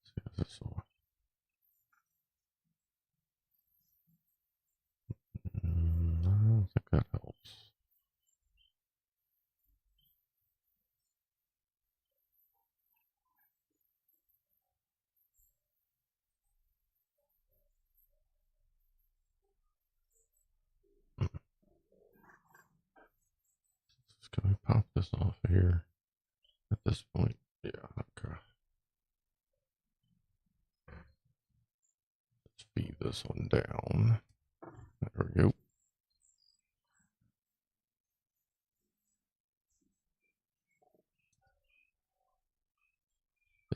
See if this will... I don't think that helps. Can we pop this off here at this point? Yeah, okay. Let's feed this one down. There we go.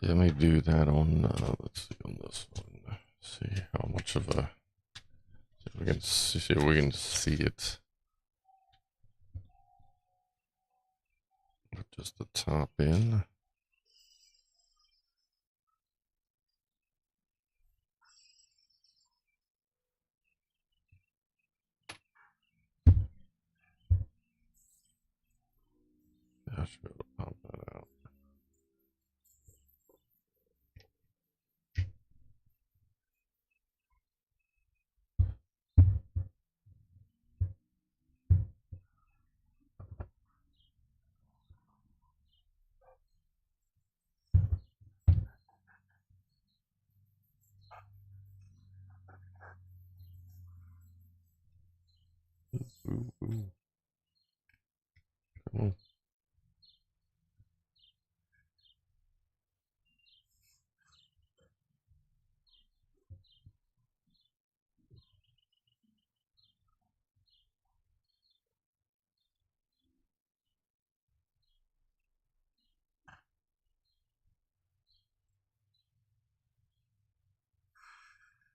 Yeah, let me do that on, let's see, on this one. See how much of a, see if we can see it. Put just the top in. Yeah, I should be able to pop that out. Ooh, ooh. Come on.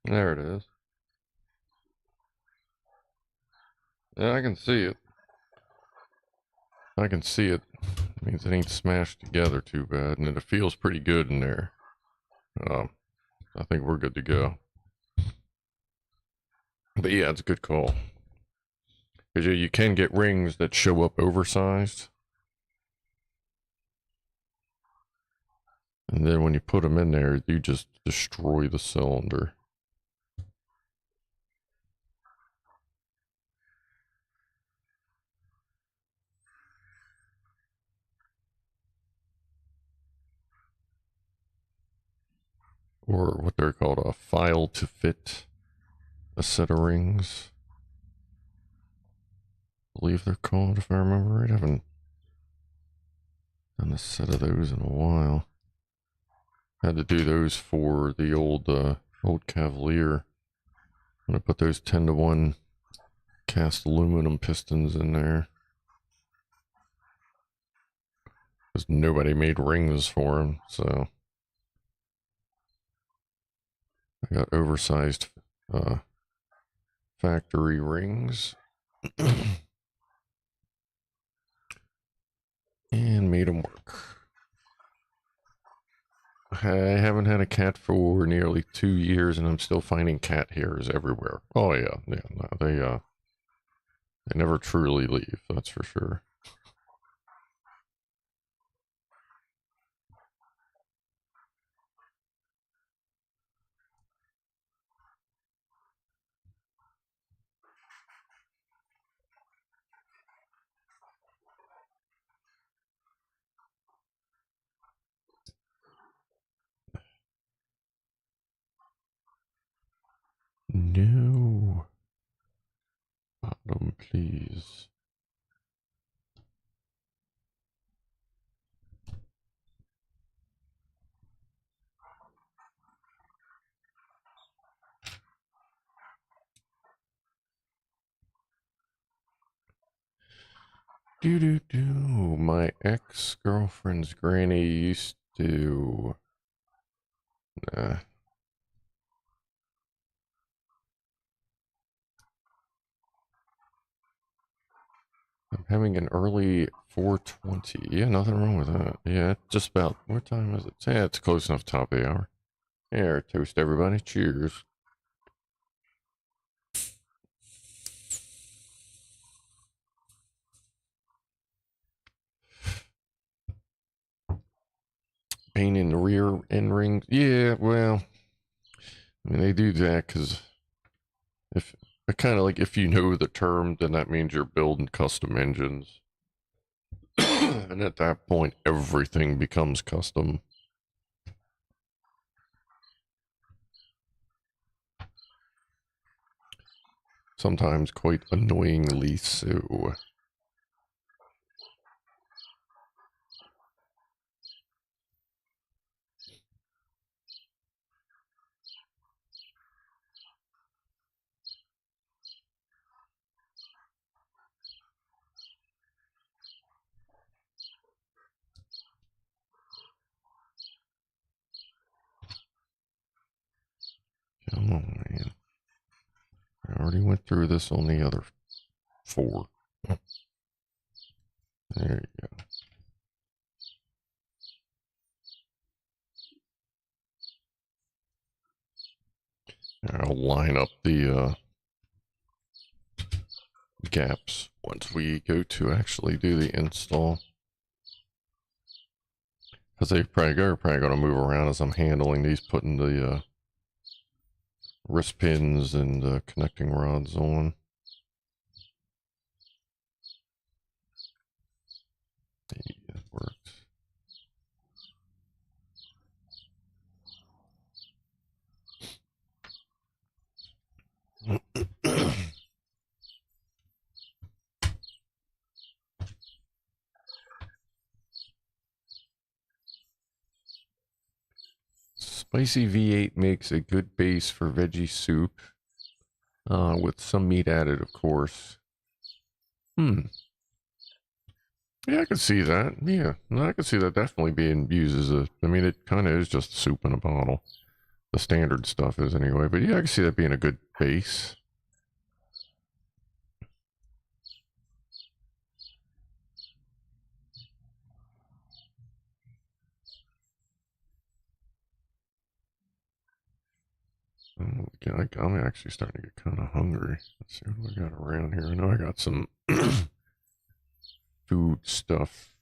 There it is. Yeah, I can see it. I can see it. It means it ain't smashed together too bad, and it feels pretty good in there. I think we're good to go. But yeah, it's a good call. Because you can get rings that show up oversized. And then when you put them in there, you just destroy the cylinder. Or what they're called, a file to fit a set of rings. I believe they're called, if I remember right. I haven't done a set of those in a while. Had to do those for the old Cavalier I'm gonna put those 10-to-1 cast aluminum pistons in there. Because nobody made rings for them, so I got oversized factory rings and made them work. I haven't had a cat for nearly 2 years, and I'm still finding cat hairs everywhere. Oh yeah, yeah, no, they never truly leave, that's for sure. No. Bottom, please. My ex-girlfriend's granny used to... Nah. I'm having an early 4:20. Yeah, nothing wrong with that. Yeah, just about. What time is it? Yeah, it's close enough top of the hour. Here, toast everybody. Cheers. Painting the rear end rings. Yeah, well, I mean, they do that because if kind of like if you know the term, then that means you're building custom engines. And at that point, everything becomes custom. Sometimes quite annoyingly so. Come on, man. I already went through this on the other 4. There you go. I'll line up the gaps once we go to actually do the install. Because they're probably going to move around as I'm handling these, putting the wrist pins and connecting rods on. Yeah, it works. Spicy V8 makes a good base for veggie soup, with some meat added, of course. Yeah, I could see that. Yeah, no, I could see that definitely being used as a... I mean, it kind of is just soup in a bottle. The standard stuff is anyway. But yeah, I can see that being a good base. I'm actually starting to get kind of hungry. Let's see what we got around here. I know I got some food stuff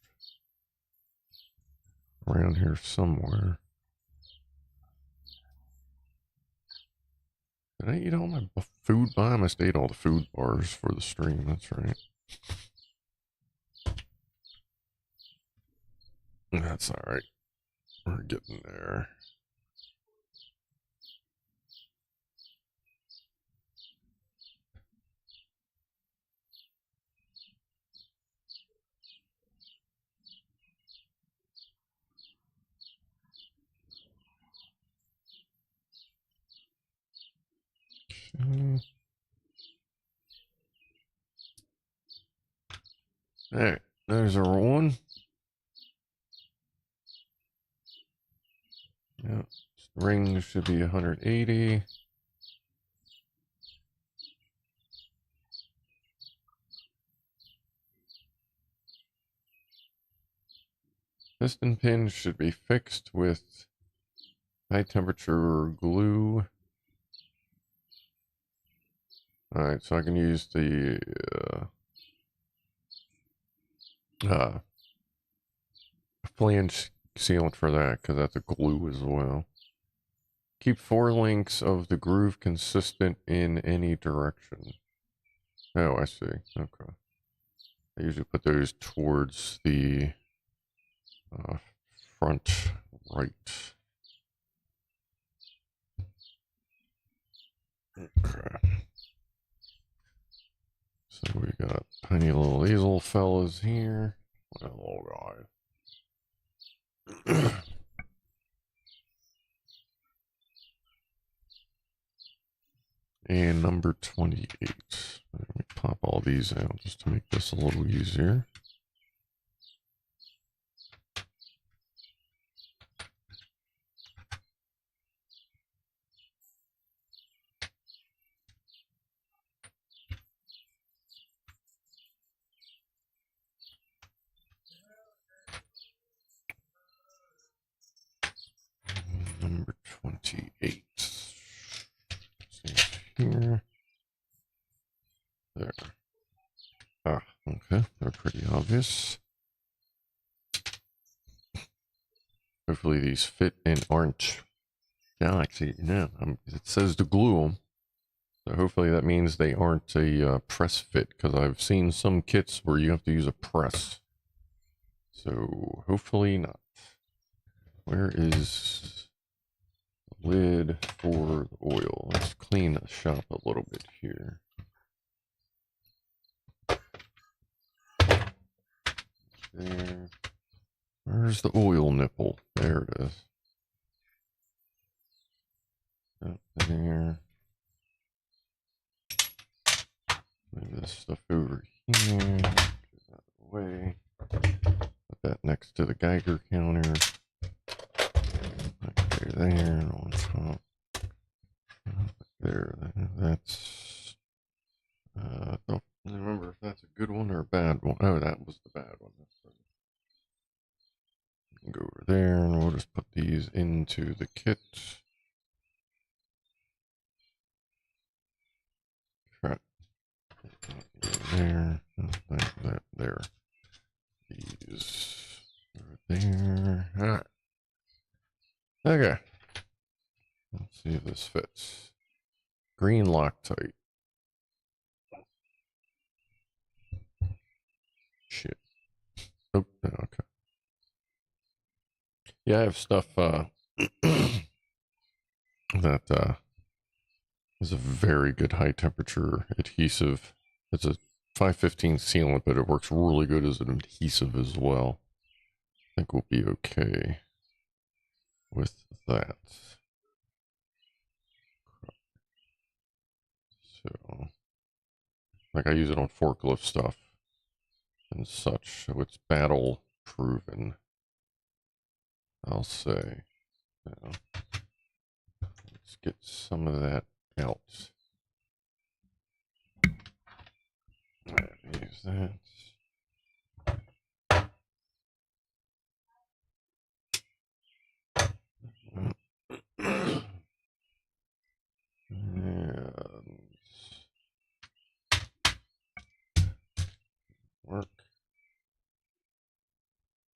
around here somewhere. Did I eat all my food bar? I must ate all the food bars for the stream. That's right. That's all right. We're getting there. Okay. Alright, there's our one. Yeah, ring should be 180. Piston pin should be fixed with high temperature glue. Alright, so I can use the flange sealant for that because that's a glue as well. Keep 4 links of the groove consistent in any direction. Oh, I see. Okay. I usually put those towards the front right. Okay. So we got tiny little these little fellas here. Little guy. And number 28. Let me pop all these out just to make this a little easier. Number 28. Here. There. Ah, okay. They're pretty obvious. Hopefully these fit and aren't galaxy. No, it says to glue them. So hopefully that means they aren't a press fit, because I've seen some kits where you have to use a press. So hopefully not. Where is the lid for the oil? Let's clean the shop a little bit here. There. Where's the oil nipple? There it is. Up there. Move this stuff over here. Get that away. Put that next to the Geiger counter. Okay, there on top. There. That's. Don't remember if that's a good one or a bad one. Oh, that was the bad one. Go over there, and we'll just put these into the kit. Crap. There. There. These over there. Alright. Okay. Let's see if this fits. Green Loctite. Shit. Oh, okay. Yeah, I have stuff that is a very good high temperature adhesive. It's a 515 sealant, but it works really good as an adhesive as well. I think we'll be okay with that. So, like, I use it on forklift stuff and such, so it's battle proven, I'll say. So, let's get some of that out. Use that. And work.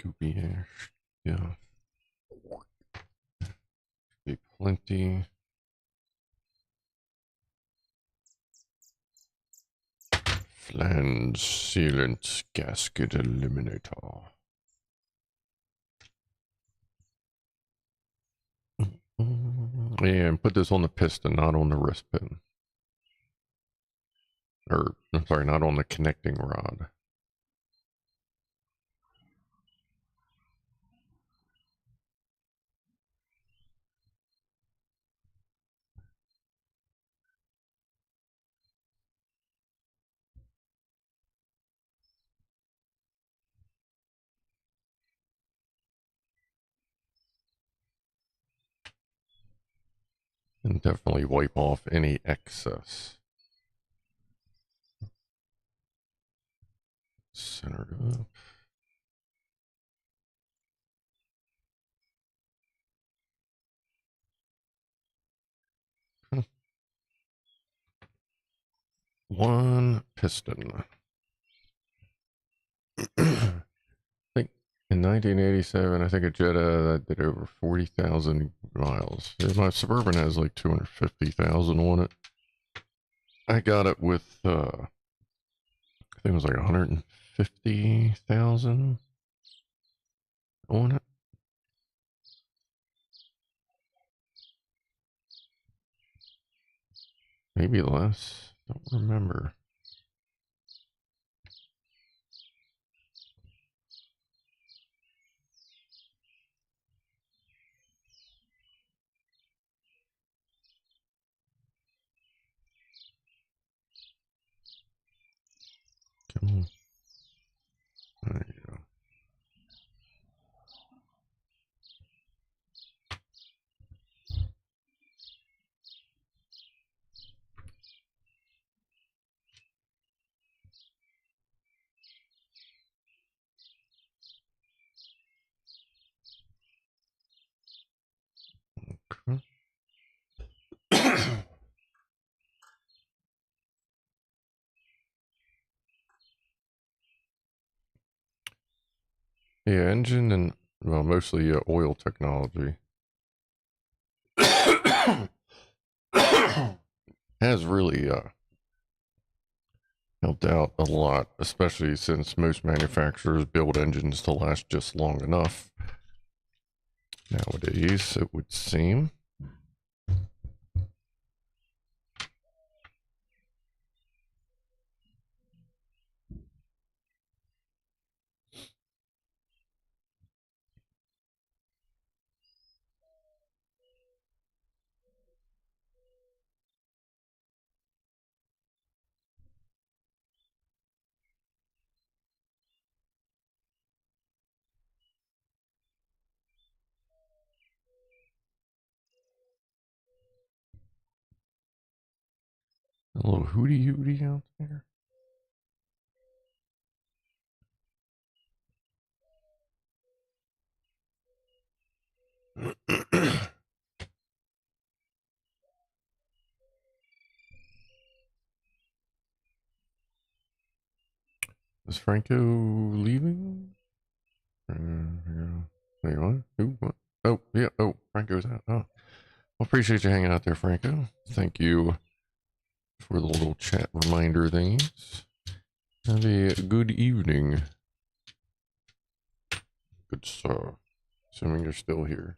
Goopy ash. Yeah. Be plenty. Flange sealant gasket eliminator. And put this on the piston, not on the wrist pin. Or, I'm sorry, not on the connecting rod. And definitely wipe off any excess. Center it up. One piston. I think in 1987, I think a Jetta that did over 40,000 miles. My Suburban has like 250,000 on it. I got it with, I think it was like 150,000 on it. Maybe less. Don't remember. Come on. There you go. Okay. Yeah, engine and, well, mostly oil technology has really helped out a lot, especially since most manufacturers build engines to last just long enough nowadays, it would seem. A little hooty hooty out there. Is Franco leaving? Wait, what? Who? What? Oh, yeah. Oh, Franco's out. Oh, well, appreciate you hanging out there, Franco. Thank you for the little chat reminder things. Have a good evening. Good stuff. Assuming you're still here.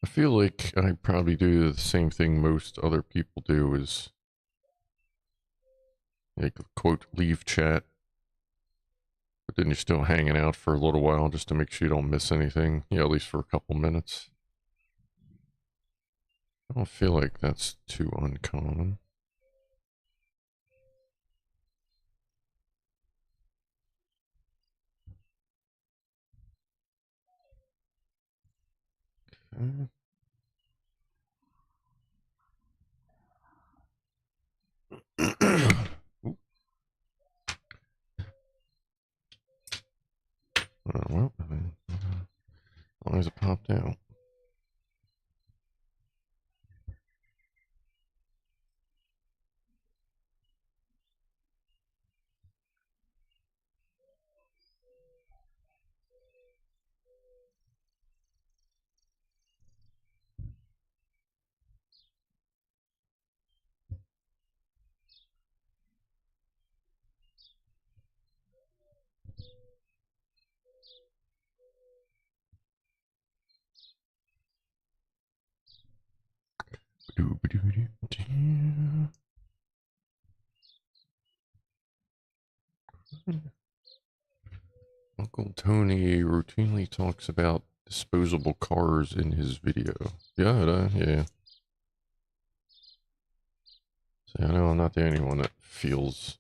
I feel like I probably do the same thing most other people do, is like, quote, leave chat, but then you're still hanging out for a little while just to make sure you don't miss anything, at least for a couple minutes. I don't feel like that's too uncommon. Okay. Well, as long as it popped out. Uncle Tony routinely talks about disposable cars in his video. Yeah. See, I know I'm not the only one that feels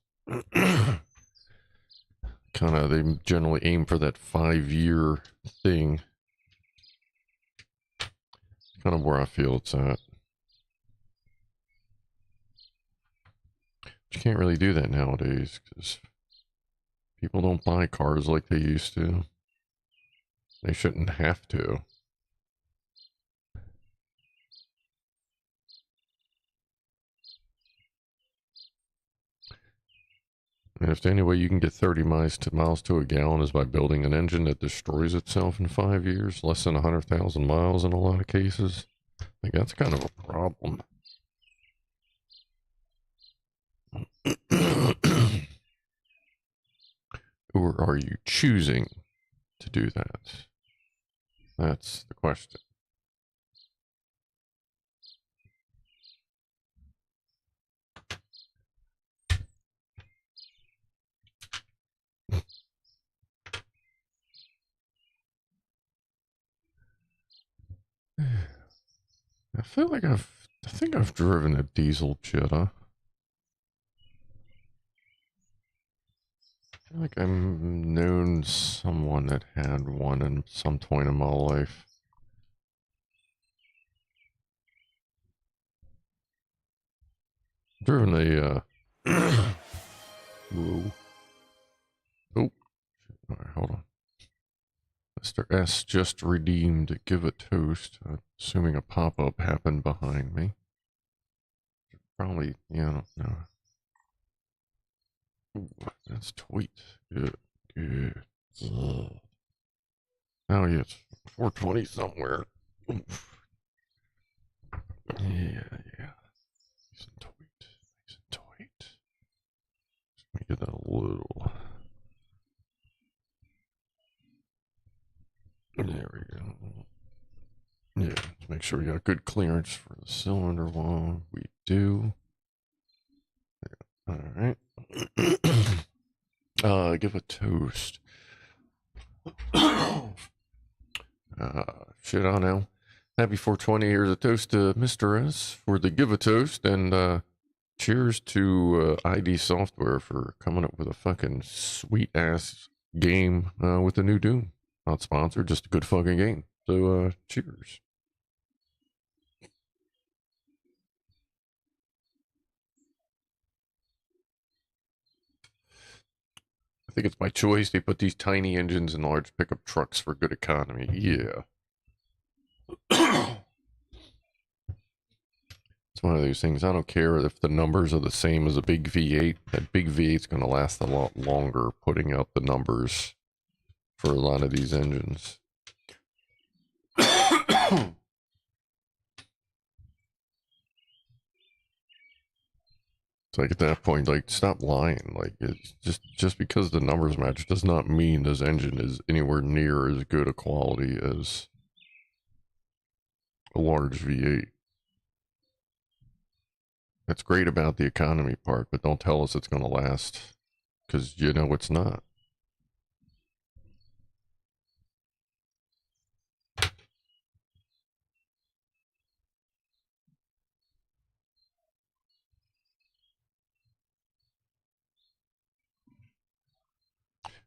kind of, they generally aim for that 5-year thing. Kind of where I feel it's at. You can't really do that nowadays because people don't buy cars like they used to. They shouldn't have to. And if the only way you can get 30 miles to a gallon is by building an engine that destroys itself in 5 years, less than 100,000 miles in a lot of cases, I think that's kind of a problem. Or are you choosing to do that? That's the question. I feel like I think I've driven a diesel Jetta. I feel like I've known someone that had one in some point in my life. Driven a, whoa. Oh, alright, hold on. Mr. S just redeemed Give a Toast, assuming a pop-up happened behind me. Probably, yeah, I don't know. Ooh, that's tweet. Good, good. Ugh. Oh, yeah, it's 420 somewhere. Oof. Yeah. Nice and tweet. Let me get that a little. There we go. Yeah, let's make sure we got good clearance for the cylinder wall. We do. All right. Give a toast. Shit, I know. Happy 420. Here's a toast to Mr. S for the give a toast, and cheers to ID Software for coming up with a fucking sweet ass game with the new Doom. Not sponsored, just a good fucking game. So, cheers. I think it's by choice. They put these tiny engines in large pickup trucks for good economy. Yeah. It's one of those things. I don't care if the numbers are the same as a big V8. That big V8's going to last a lot longer putting out the numbers for a lot of these engines. It's like at that point, like, stop lying. Like, it's just because the numbers match does not mean this engine is anywhere near as good a quality as a large V8. That's great about the economy part, but don't tell us it's going to last, because you know it's not.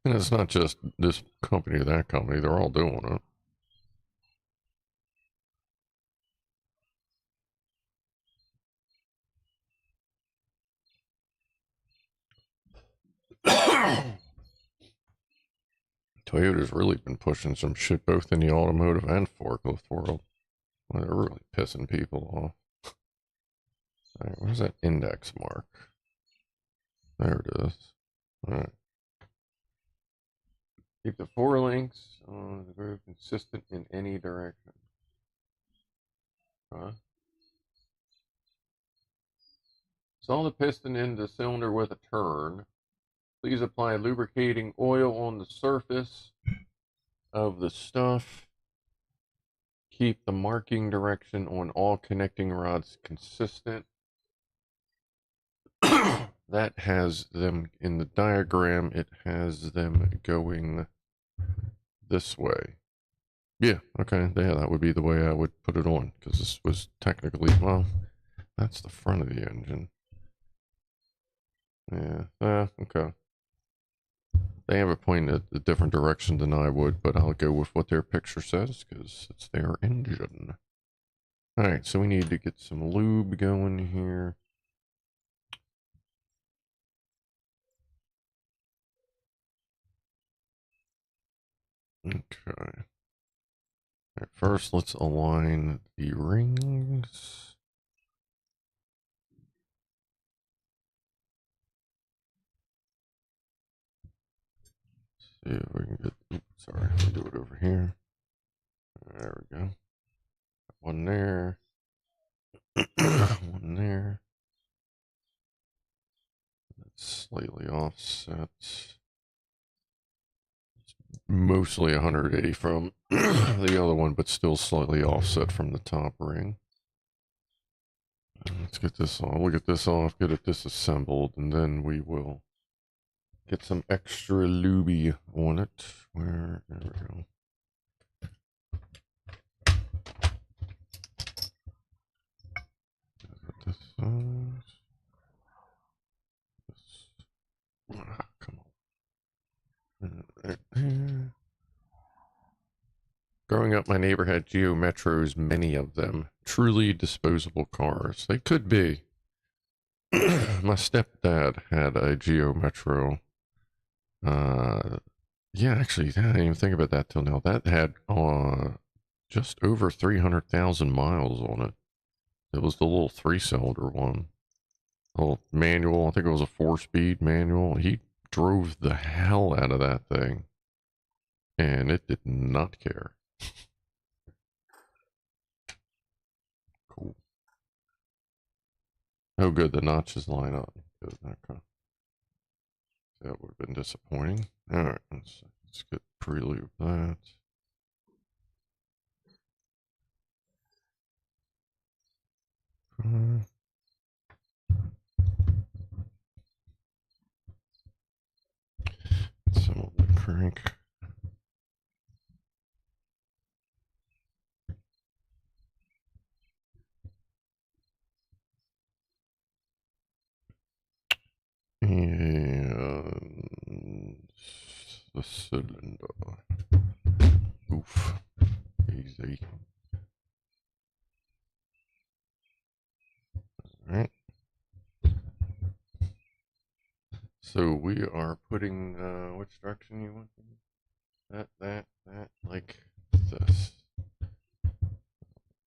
And it's not just this company or that company, they're all doing it. Toyota's really been pushing some shit both in the automotive and forklift world. Well, they're really pissing people off. Alright, where's that index mark? There it is. Alright. Keep the 4 links on the groove consistent in any direction. Huh? Install the piston in the cylinder with a turn. Please apply lubricating oil on the surface of the stuff. Keep the marking direction on all connecting rods consistent. That has them in the diagram. It has them going this way. Yeah, okay. Yeah, that would be the way I would put it on, because this was technically, well, that's the front of the engine. Yeah, okay. They have it pointing a different direction than I would, but I'll go with what their picture says because it's their engine. Alright, so we need to get some lube going here. Okay. Right, first, let's align the rings. See if we can get. Oops, sorry, we'll do it over here. There we go. One there. One there. That's slightly offset. Mostly 180 from the other one, but still slightly offset from the top ring. Let's get this on. We'll get this off, get it disassembled, and then we will get some extra lubey on it. There we go. This on. Come on. Right there. Growing up, my neighbor had Geo Metros, many of them. Truly disposable cars. They could be. My stepdad had a Geo Metro. Yeah, actually, I didn't even think about that till now. That had just over 300,000 miles on it. It was the little 3-cylinder one. Little manual. I think it was a 4-speed manual. He drove the hell out of that thing. And it did not care. Cool. Oh, good. The notches line up. Good. Okay. That would have been disappointing. All right. Let's get prelude that. Some of the crank. And the cylinder. Oof. Easy. Alright. So we are putting, which direction you want? That, like this.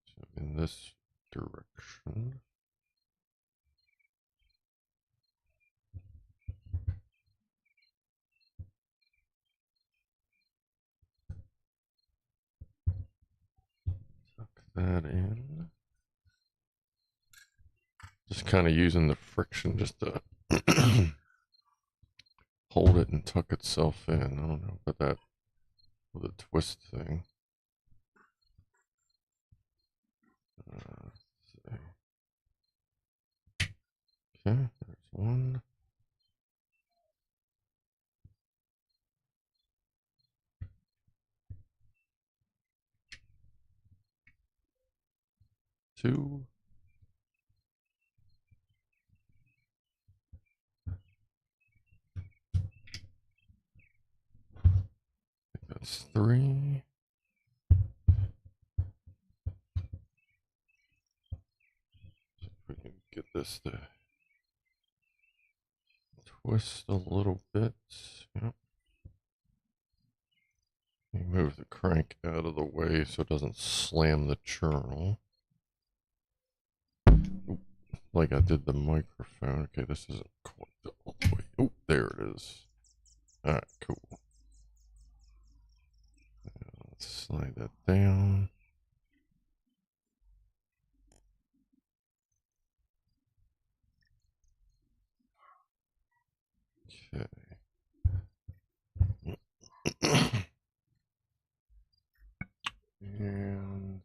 So in this direction. Tuck that in. Just kind of using the friction just to hold it and tuck itself in. I don't know about that with a twist thing. Okay, there's one. Two. That's three. See if we can get this to twist a little bit. Yep. You move the crank out of the way so it doesn't slam the journal. Oop, like I did the microphone. Okay, this isn't quite all the way. Oh, there it is. Alright, cool. Let's slide that down. Okay. And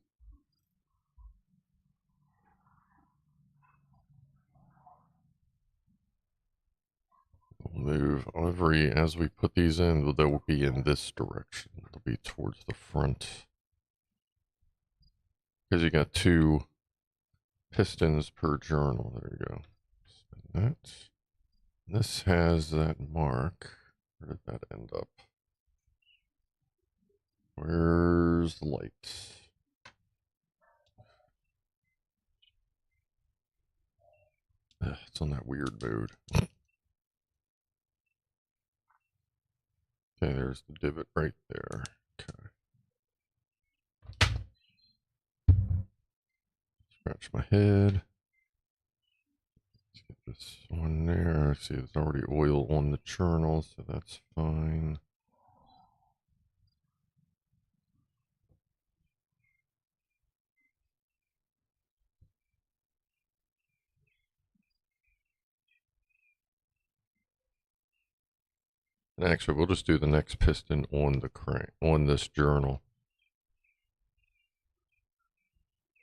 we'll move as we put these in, they will be in this direction. They'll be towards the front. Because you got 2 pistons per journal. There you go. Spin that. This has that mark. Where did that end up? Where's the light? Ugh, it's on that weird mode. Okay, there's the divot right there. Okay. Scratch my head. Let's get this one there. See, there's already oil on the churnel, so that's fine. And actually, we'll just do the next piston on the crank, on this journal.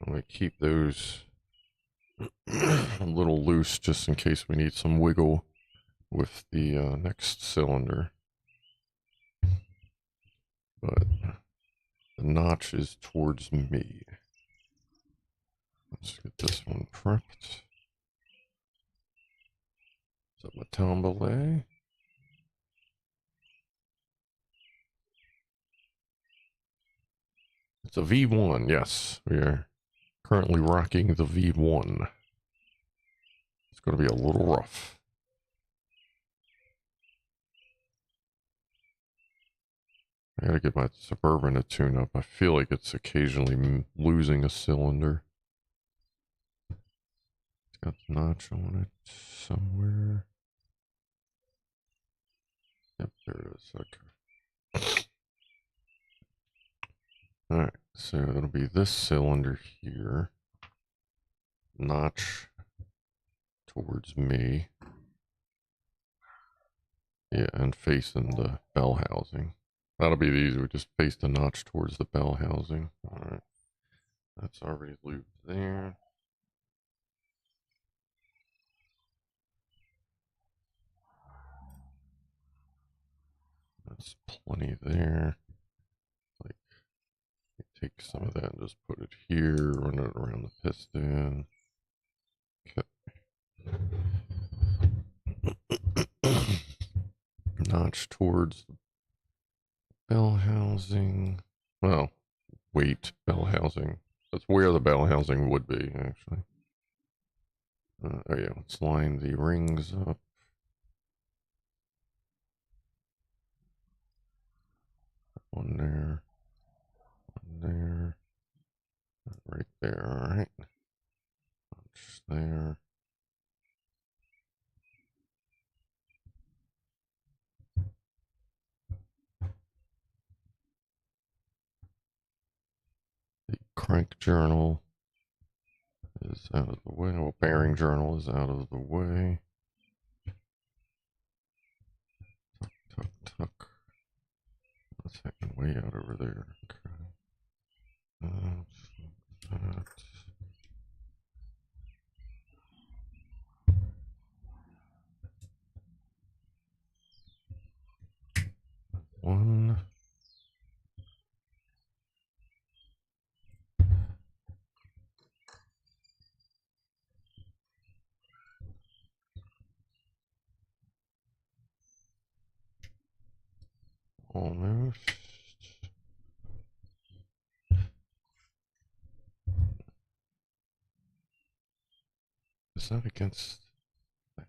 I'm going to keep those a little loose just in case we need some wiggle with the next cylinder. But the notch is towards me. Let's get this one prepped. Is that my tombole? It's a V1, yes. We are currently rocking the V1. It's going to be a little rough. I gotta get my Suburban to tune up. I feel like it's occasionally losing a cylinder. It's got the notch on it somewhere. Yep, there it is. Okay. Alright, so it'll be this cylinder here. Notch towards me. Yeah, and facing the bell housing. That'll be easy. We just face the notch towards the bell housing. Alright. That's already lubed there. That's plenty there. Like, take some of that and just put it here, run it around the piston. Okay. Notch towards the bell housing. Well, wait, bell housing. That's where the bell housing would be, actually. Oh yeah, let's line the rings up. One there. One there. Right there, alright. Notch there. The crank journal is out of the way. Well, bearing journal is out of the way. Tuck, tuck, tuck. That's hanging way out over there. Okay. That. One. Almost. Is that against that?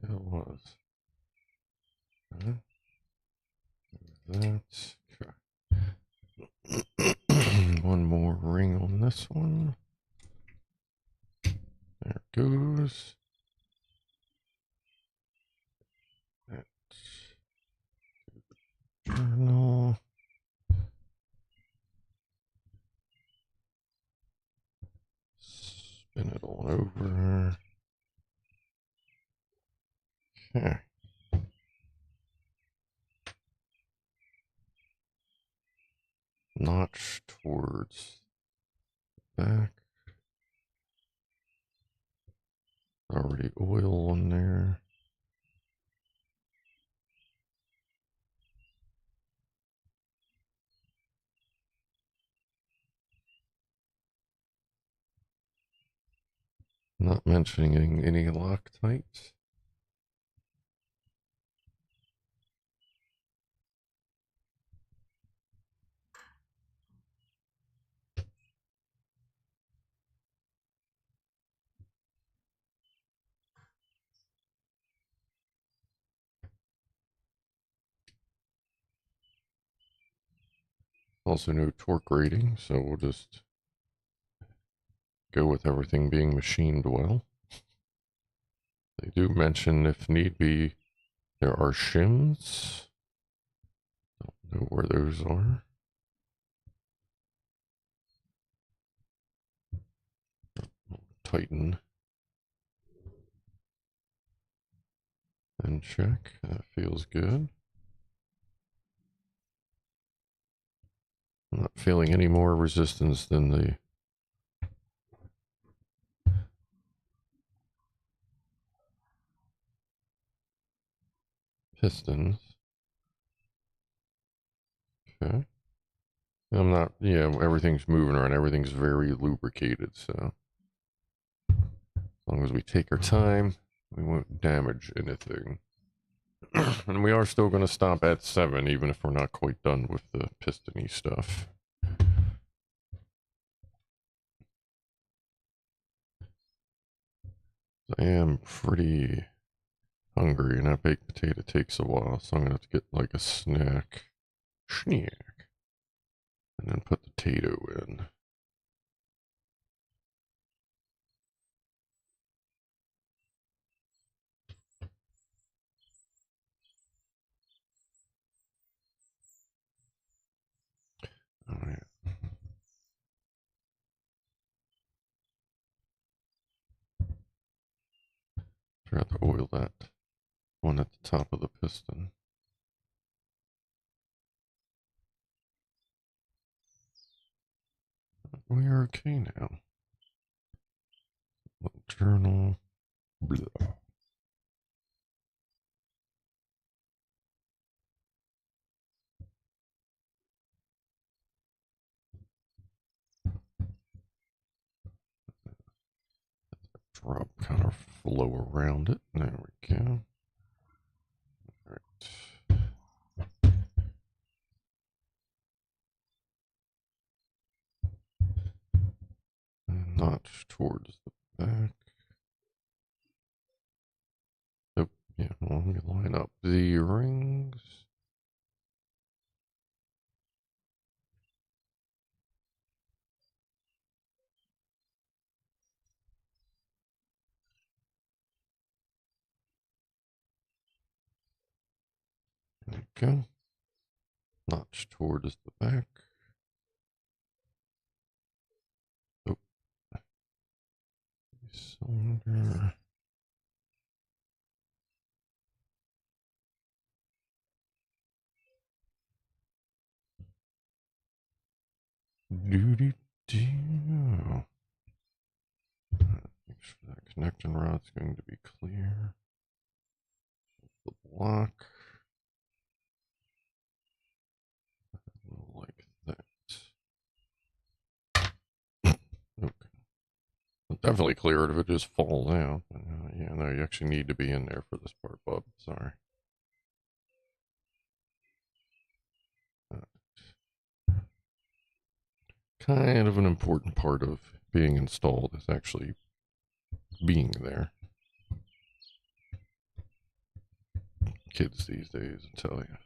It was. Okay. That. Okay. One more ring on this one. There it goes. That's journal. Spin it on over. Okay. Notch towards the back. Already oil on there. Not mentioning any Loctite. Also no torque rating, so we'll just go with everything being machined well. They do mention, if need be, there are shims. Don't know where those are. Tighten and check. That feels good. I'm not feeling any more resistance than the pistons. Okay. I'm not, yeah, everything's moving around. Everything's very lubricated, so as long as we take our time, we won't damage anything. And we are still going to stop at 7, even if we're not quite done with the pistony stuff. I am pretty hungry, and that baked potato takes a while, so I'm going to have to get like a snack. Snack. And then put the potato in. Alright. Forgot to oil that one at the top of the piston. We are okay now. Little journal. Blah. Drop kind of flow around it. There we go. All right. And notch towards the back. Oh, yeah, well, let me line up the rings. There we go. Notch towards the back. Oh. Cylinder. Do-do-do. Make sure that connecting rod's going to be clear. The block. Like that. Okay. I'll definitely clear it if it just falls out. Yeah, no, you actually need to be in there for this part, bub. Sorry. Kind of an important part of being installed is actually being there. Kids these days, I tell you.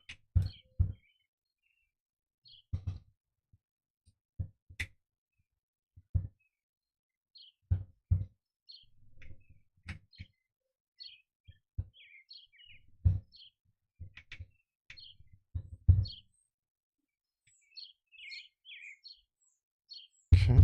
Okay.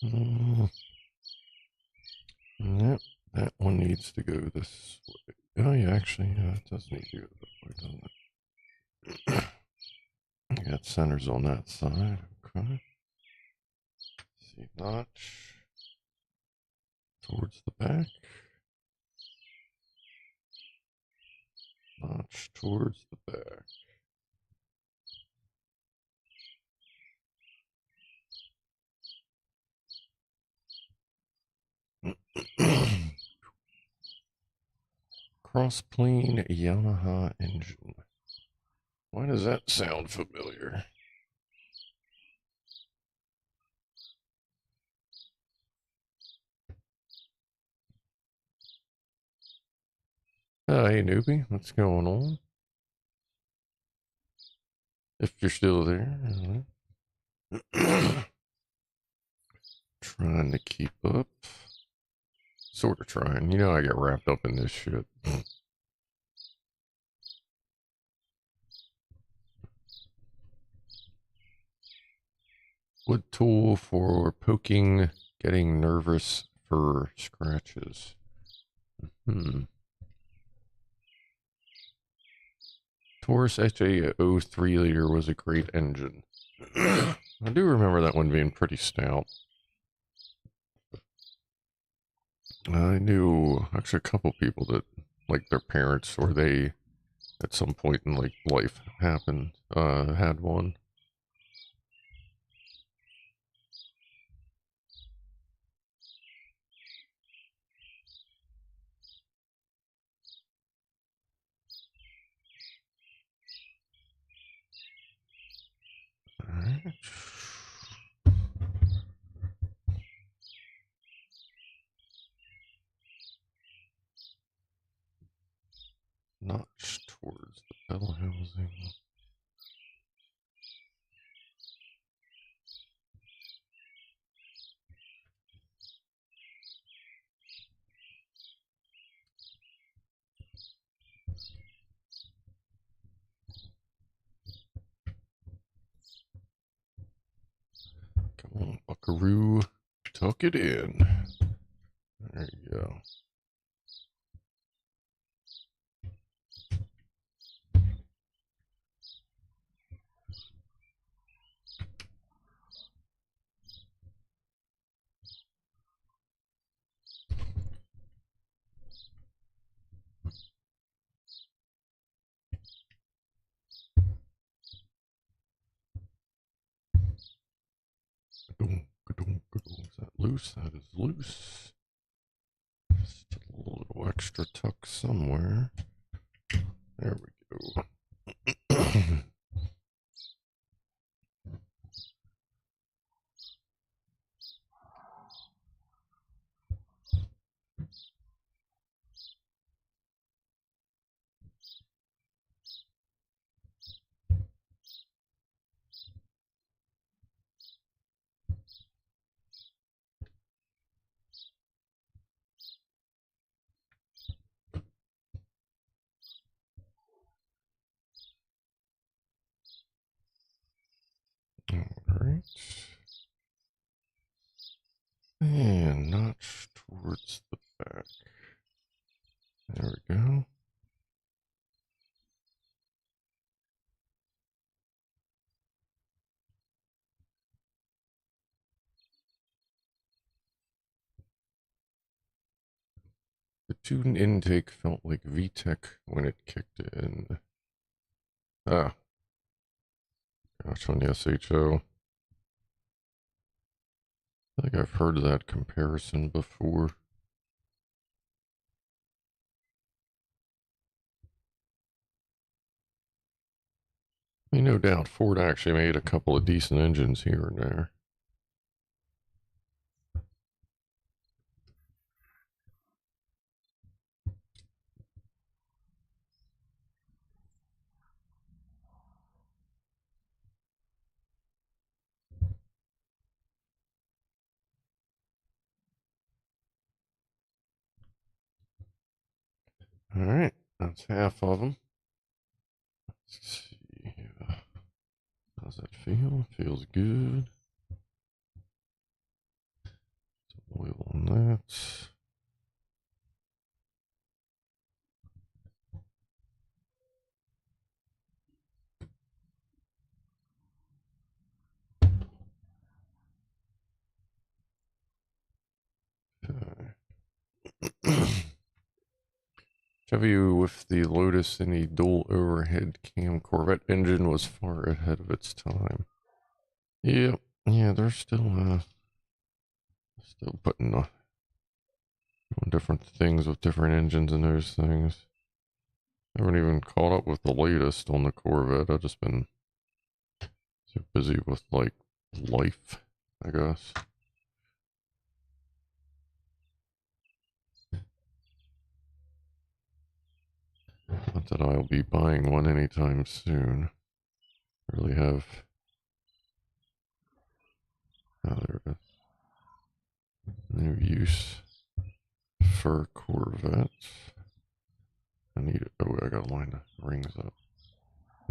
Yep, that one needs to go this way. Oh, yeah, actually, it does need to go that way, doesn't it? You got centers on that side. Okay. See, notch towards the back. Notch towards the back. Cross-plane Yamaha engine. Why does that sound familiar? Oh, hey, newbie. What's going on? If you're still there. Trying to keep up. Sort of trying. You know I get wrapped up in this shit. Wood tool for poking, getting nervous for scratches. Taurus HAO 3-liter was a great engine. I do remember that one being pretty stout. I knew actually a couple people that, like, their parents or they at some point in like life happened, had one. Alright. Notch towards the bell housing. Come on, buckaroo. Tuck it in. There you go. Is that loose? That is loose. Just a little extra tuck somewhere. There we go. Alright. And notch towards the back. There we go. The tune intake felt like VTech when it kicked in. Ah. Gosh, on the SHO. I think I've heard that comparison before. I mean, no doubt Ford actually made a couple of decent engines here and there. All right, that's half of them. Let's see. How's that feel? Feels good. Corvettes. Chevy with the Lotus and the dual overhead cam Corvette engine was far ahead of its time. Yeah, they're still putting doing different things with different engines and those things. I haven't even caught up with the latest on the Corvette. I've just been so busy with like life, I guess. Not that I'll be buying one anytime soon. Really have. Oh, there it is. No use for Corvettes. I need. Oh, I gotta line the rings up.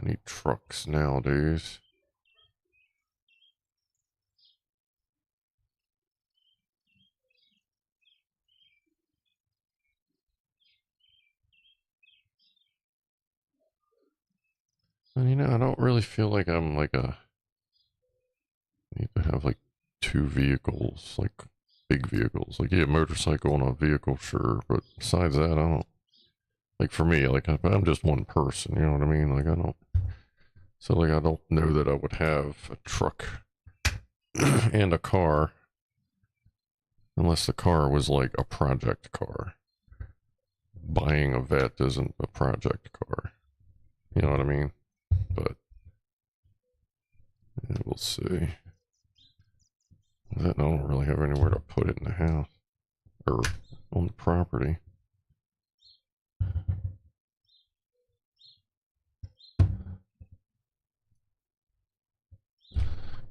I need trucks nowadays. And you know, I don't really feel like I'm like I need to have like two vehicles, like big vehicles. Like, yeah, motorcycle and a vehicle, sure. But besides that, I don't. Like, for me, like, I'm just one person, you know what I mean? Like, I don't. So, like, I don't know that I would have a truck and a car unless the car was like a project car. Buying a vet isn't a project car. You know what I mean? But yeah, we'll see. I don't really have anywhere to put it in the house or on the property.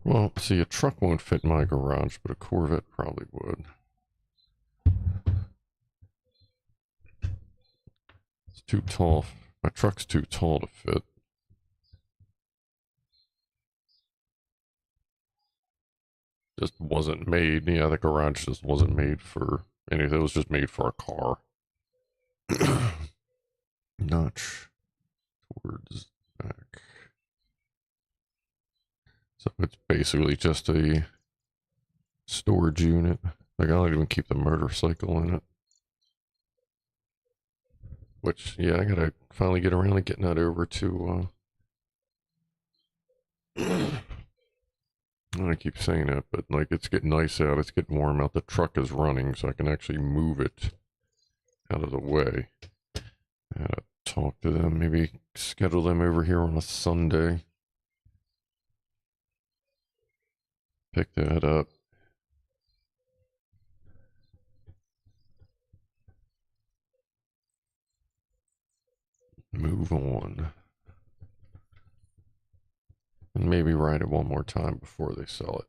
Well, see, a truck won't fit in my garage, but a Corvette probably would. It's too tall. My truck's too tall to fit. Just wasn't made. Yeah, the garage just wasn't made for anything. It was just made for a car. Notch towards back. So it's basically just a storage unit. Like, I don't even keep the motorcycle in it. Which, yeah, I gotta finally get around to getting that over to, I keep saying it, but like, it's getting nice out, it's getting warm out, the truck is running, so I can actually move it out of the way. I gotta talk to them, maybe schedule them over here on a Sunday. Pick that up. Move on. And maybe ride it one more time before they sell it.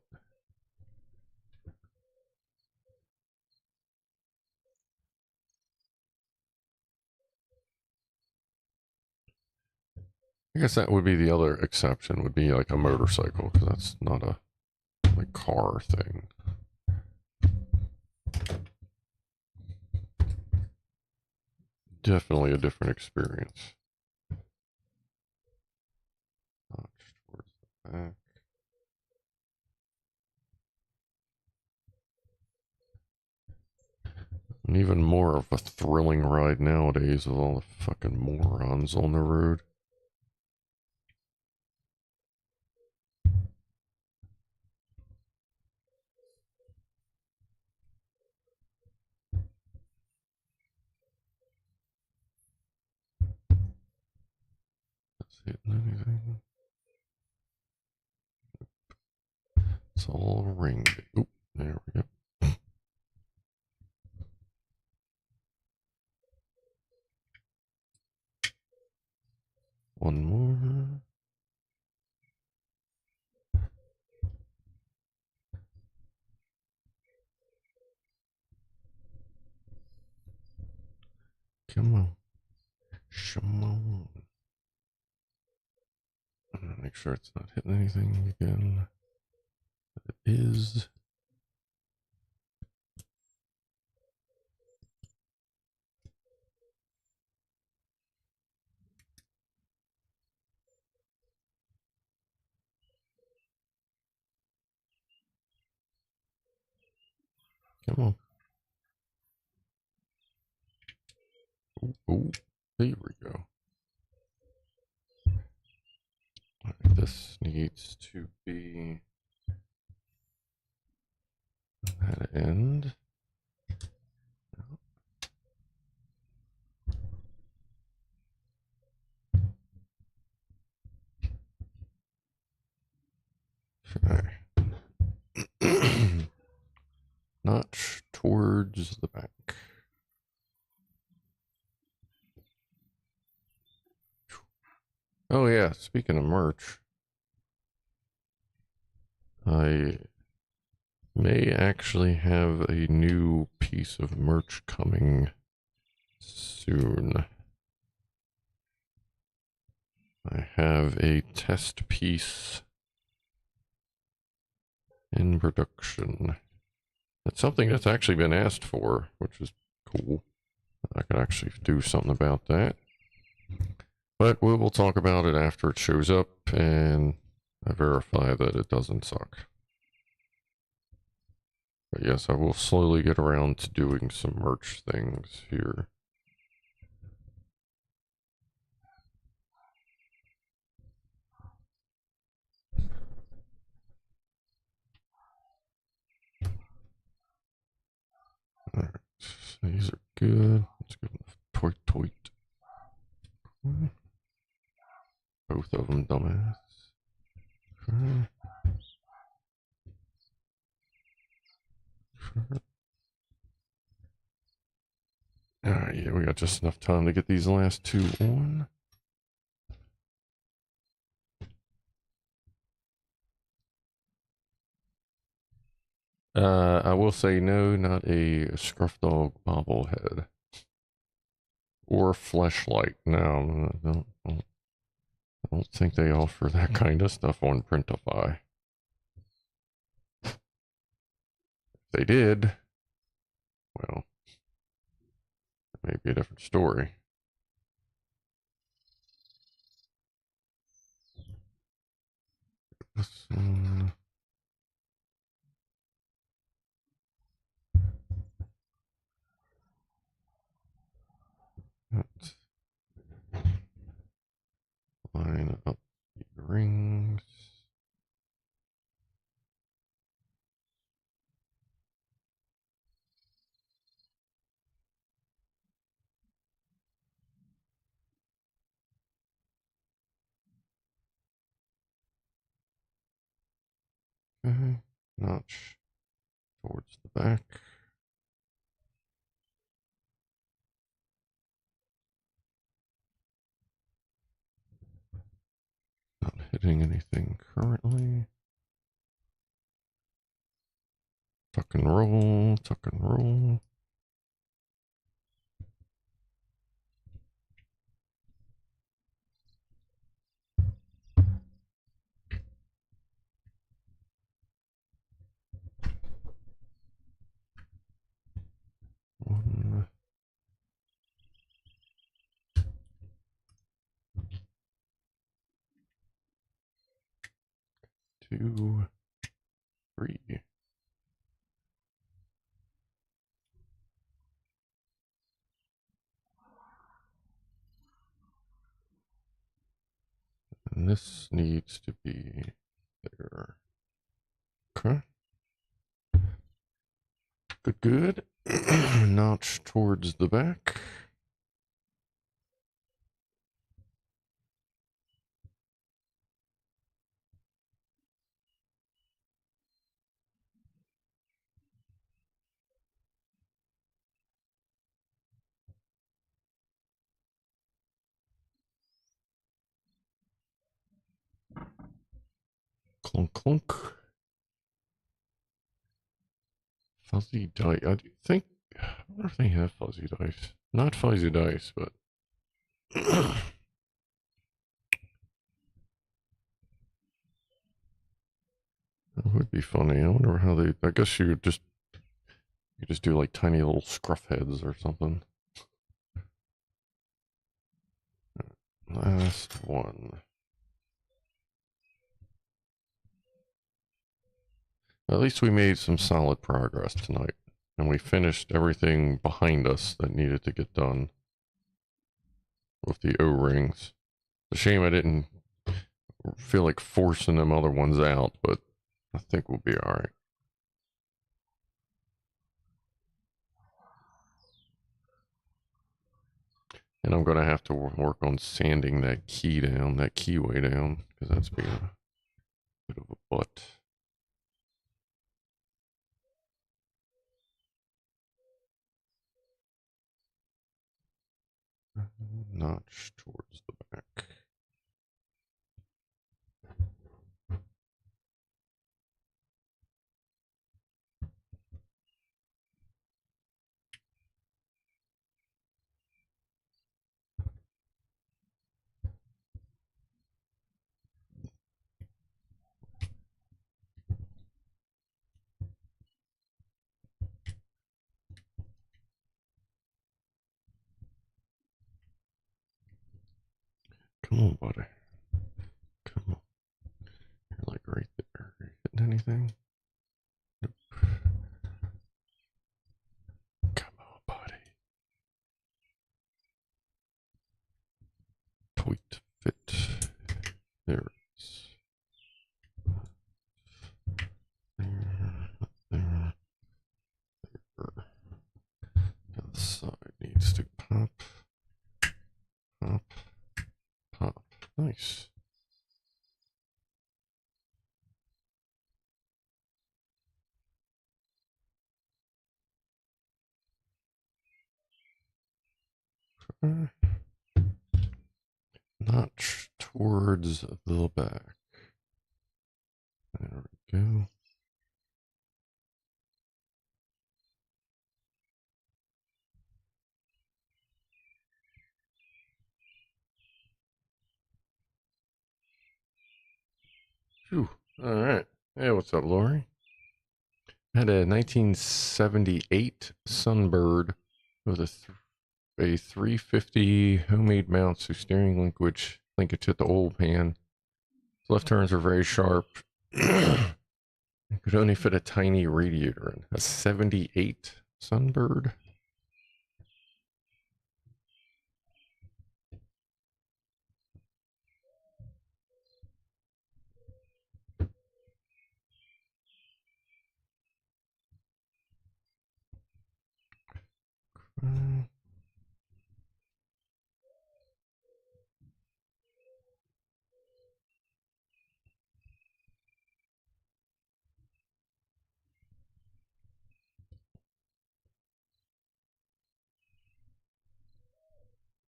I guess that would be the other exception, would be like a motorcycle, because that's not a like car thing. Definitely a different experience. Notch towards the back. And even more of a thrilling ride nowadays with all the fucking morons on the road. That's hitting anything. It's all ringed. Oop, there we go. One more. Come on. Come on. Make sure it's not hitting anything again. It is. Come on. Ooh, ooh, there we go. All right, this needs to be that end. Okay. Notch towards the back. Oh yeah, speaking of merch, I may actually have a new piece of merch coming soon. I have a test piece in production. It's something that's actually been asked for, which is cool. I can actually do something about that. But we will talk about it after it shows up and I verify that it doesn't suck. But yes, I will slowly get around to doing some merch things here. Alright, so these are good. Let's give them a toit. Both of them, dumbass. Okay. Alright, yeah, we got just enough time to get these last two on. I will say no, not a Scrufdog bobblehead. Or fleshlight. No, I don't think they offer that kind of stuff on Printify. If they did, well, it may be a different story. This one. Let's line up the rings. Okay, notch towards the back. Not hitting anything currently. Tuck and roll, tuck and roll. One, two, three. And this needs to be there. Okay. Good. Notch towards the back. Clunk, clunk. Fuzzy dice. I think. I wonder if they have fuzzy dice. Not fuzzy dice, but. That would be funny. I wonder how they. I guess you just do like tiny little scruff heads or something. Last one. At least we made some solid progress tonight. And we finished everything behind us that needed to get done with the O-rings. It's a shame I didn't feel like forcing them other ones out, but I think we'll be all right. And I'm going to have to work on sanding that key down, that keyway down, because that's being a bit of a butt. Notch towards the back. Come on, buddy. Come on. You're like right there. Are you hitting anything? Nope. Come on, buddy. Tweet fit. There it is. There. The other side needs to pop. Pop. Pop. Nice. Notch towards the back. There we go. Phew. All right. Hey, what's up, Lori? I had a 1978 Sunbird with a 350 homemade mount to steering link, which link it to the oil pan. Left turns are very sharp. It could only fit a tiny radiator in. A 78 Sunbird.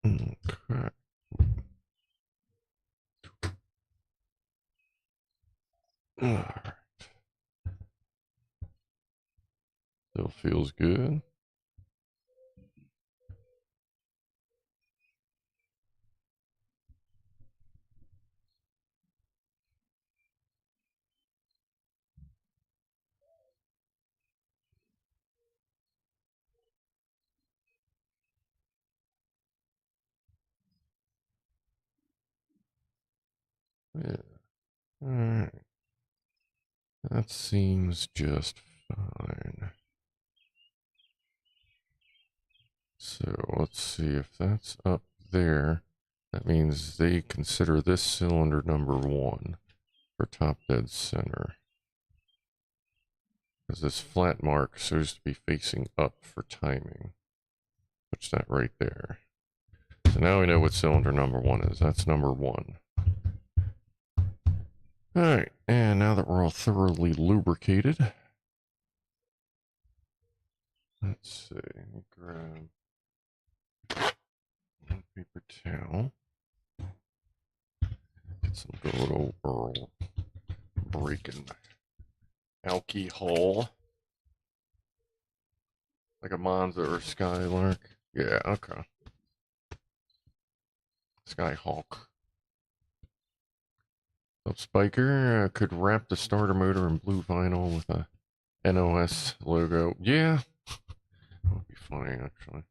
Okay. All right. Still feels good. Yeah. All right. That seems just fine. So let's see if that's up there. That means they consider this cylinder number 1 for top dead center. Because this flat mark is supposed to be facing up for timing. Push that right there. So now we know what cylinder number 1 is. That's number 1. Alright, and now that we're all thoroughly lubricated, let's see, let me grab one paper towel, get some good old Earl breaking alcohol, like a Monza or Skylark. Yeah, okay. Skyhawk. Up Spiker could wrap the starter motor in blue vinyl with a NOS logo. Yeah, that would be funny actually.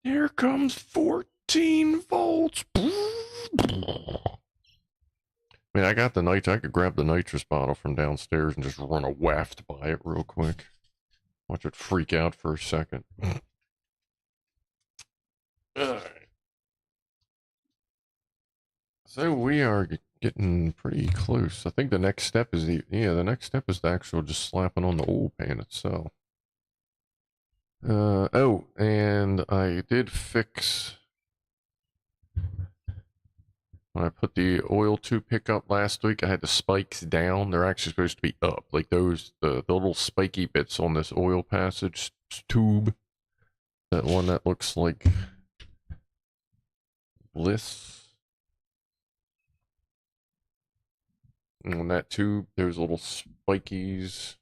Here comes 14 volts. I mean, I got the nitrous. I could grab the nitrous bottle from downstairs and just run a waft by it real quick. Watch it freak out for a second. Alright. So we are getting pretty close. I think the next step is the next step is the actual just slapping on the oil pan itself. Oh, and I did fix when I put the oil tube pickup last week. I had the spikes down. They're actually supposed to be up, like those the little spiky bits on this oil passage tube. That one that looks like Bliss. On that tube, those little spikies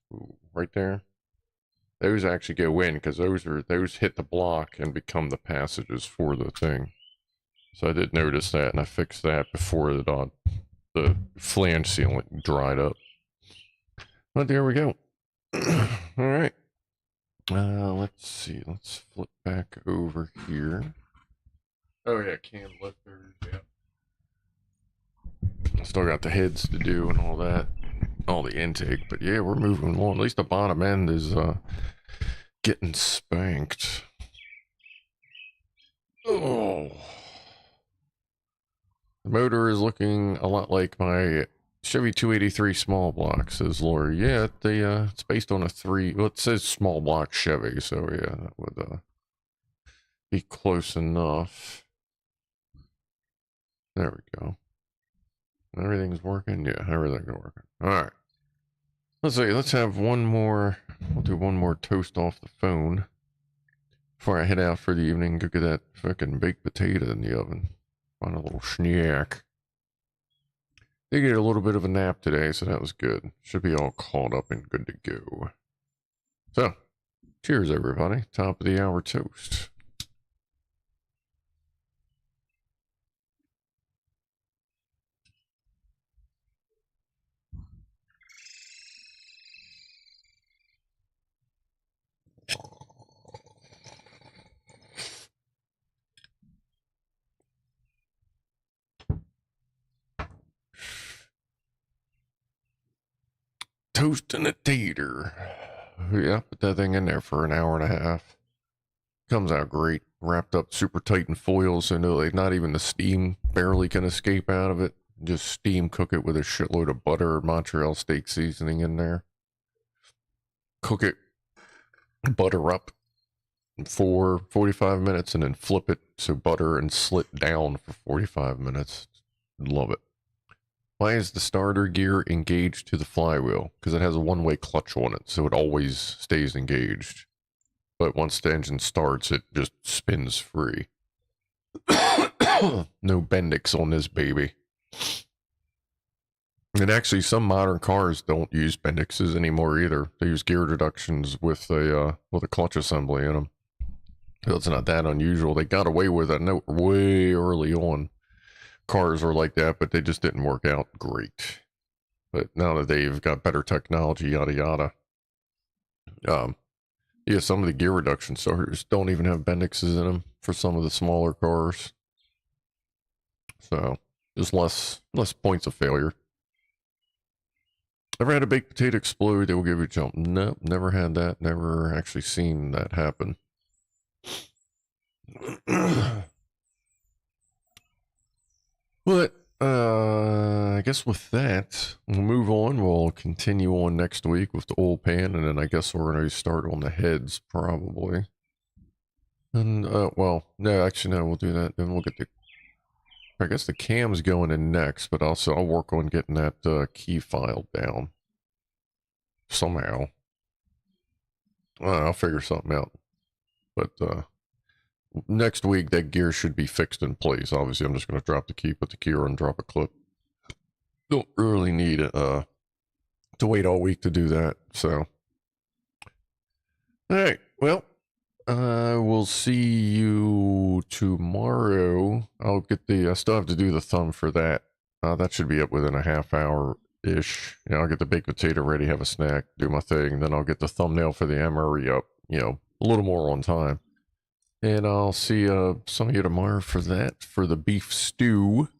right there. Those actually go in because those hit the block and become the passages for the thing. So I did notice that, and I fixed that before the flange sealant dried up. But there we go. All right. Let's see. Let's flip back over here. Oh yeah, cam lifters. Yeah. Still got the heads to do and all that, all the intake, but yeah, we're moving along. At least the bottom end is getting spanked. Oh, the motor is looking a lot like my Chevy 283 small block, says Lori. Yeah, it's based on a well, it says small block Chevy, so yeah, that would be close enough. There we go. Everything's working? Yeah, everything's working. Alright. Let's see, let's have one more. We'll do one more toast off the phone before I head out for the evening. Go get that fucking baked potato in the oven. Find a little snack. Did get a little bit of a nap today, so that was good. Should be all caught up and good to go. So, cheers everybody. Top of the hour toast. Toast and a tater. Yeah, put that thing in there for an hour and a half. Comes out great. Wrapped up super tight in foil, so no, like not even the steam barely can escape out of it. Just steam cook it with a shitload of butter or Montreal steak seasoning in there. Cook it, butter up for 45 minutes, and then flip it so butter and slit down for 45 minutes. Love it. Why is the starter gear engaged to the flywheel? Because it has a one-way clutch on it, so it always stays engaged. But once the engine starts, it just spins free. No Bendix on this baby. And actually, some modern cars don't use Bendixes anymore either. They use gear reductions with a clutch assembly in them. So it's not that unusual. They got away with it way early on. Cars were like that, but they just didn't work out great. But now that they've got better technology, yada yada. Yeah, some of the gear reduction starters don't even have Bendixes in them for some of the smaller cars. So there's less points of failure. Ever had a baked potato explode? They will give you a jump. Nope, never had that. Never actually seen that happen. But I guess with that, we'll move on. We'll continue on next week with the oil pan, and then I guess we're going to start on the heads probably. And well, no, actually no, we'll do that. Then we'll get the. I guess the cam's going in next, but also I'll work on getting that key file down somehow. I'll figure something out. But next week that gear should be fixed in place. Obviously, I'm just going to drop the key, put the key on, and drop a clip. Don't really need to wait all week to do that. So, all right. Well, we'll see you tomorrow. I'll get the. I still have to do the thumb for that. That should be up within a half hour ish. You know, I'll get the baked potato ready, have a snack, do my thing. Then I'll get the thumbnail for the MRE up. You know, a little more on time. And I'll see some of you tomorrow for that, for the beef stew.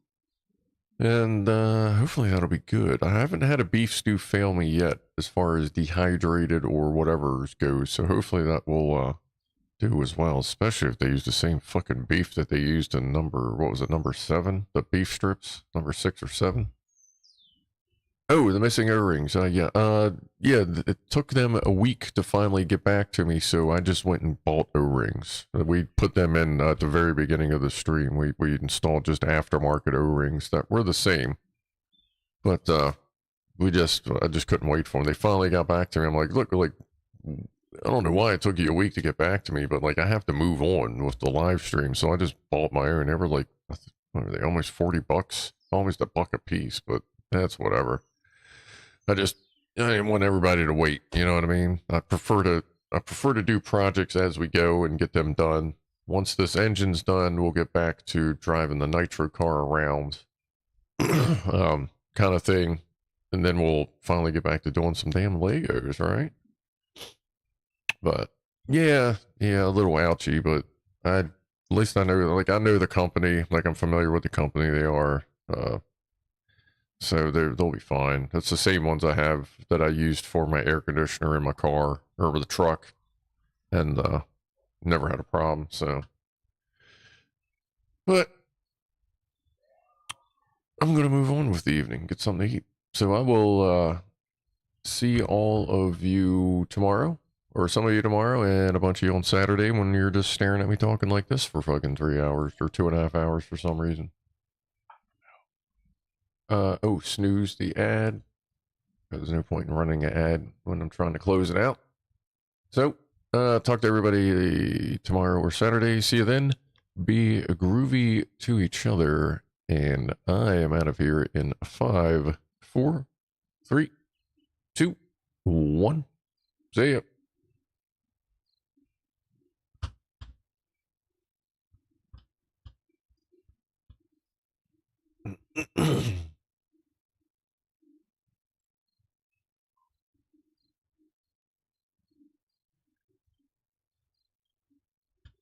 And hopefully that'll be good. I haven't had a beef stew fail me yet as far as dehydrated or whatever goes. So hopefully that will do as well, especially if they use the same fucking beef that they used in what was it, number 7? The beef strips, number 6 or 7? Oh, the missing O-rings. Yeah, it took them a week to finally get back to me, so I just went and bought O-rings. We put them in at the very beginning of the stream. We installed just aftermarket O-rings that were the same, but I just couldn't wait for them. They finally got back to me. I'm like, look, like, I don't know why it took you a week to get back to me, but like I have to move on with the live stream, so I just bought my own. They were like, what are they, almost $40, almost a buck a piece, but that's whatever. I didn't want everybody to wait. You know what I mean? I prefer to do projects as we go and get them done. Once this engine's done, we'll get back to driving the nitro car around, kind of thing, and then we'll finally get back to doing some damn Legos, right? But yeah, a little ouchy, but at least I know the company, like I'm familiar with the company they are. So they'll be fine. That's the same ones I have that I used for my air conditioner in my car or the truck, and never had a problem. So, but I'm gonna move on with the evening, get something to eat. So I will see all of you tomorrow, or some of you tomorrow, and a bunch of you on Saturday when you're just staring at me talking like this for fucking 3 hours or 2.5 hours for some reason. Oh, snooze the ad. There's no point in running an ad when I'm trying to close it out. So, talk to everybody tomorrow or Saturday. See you then. Be groovy to each other. And I am out of here in 5, 4, 3, 2, 1. See ya.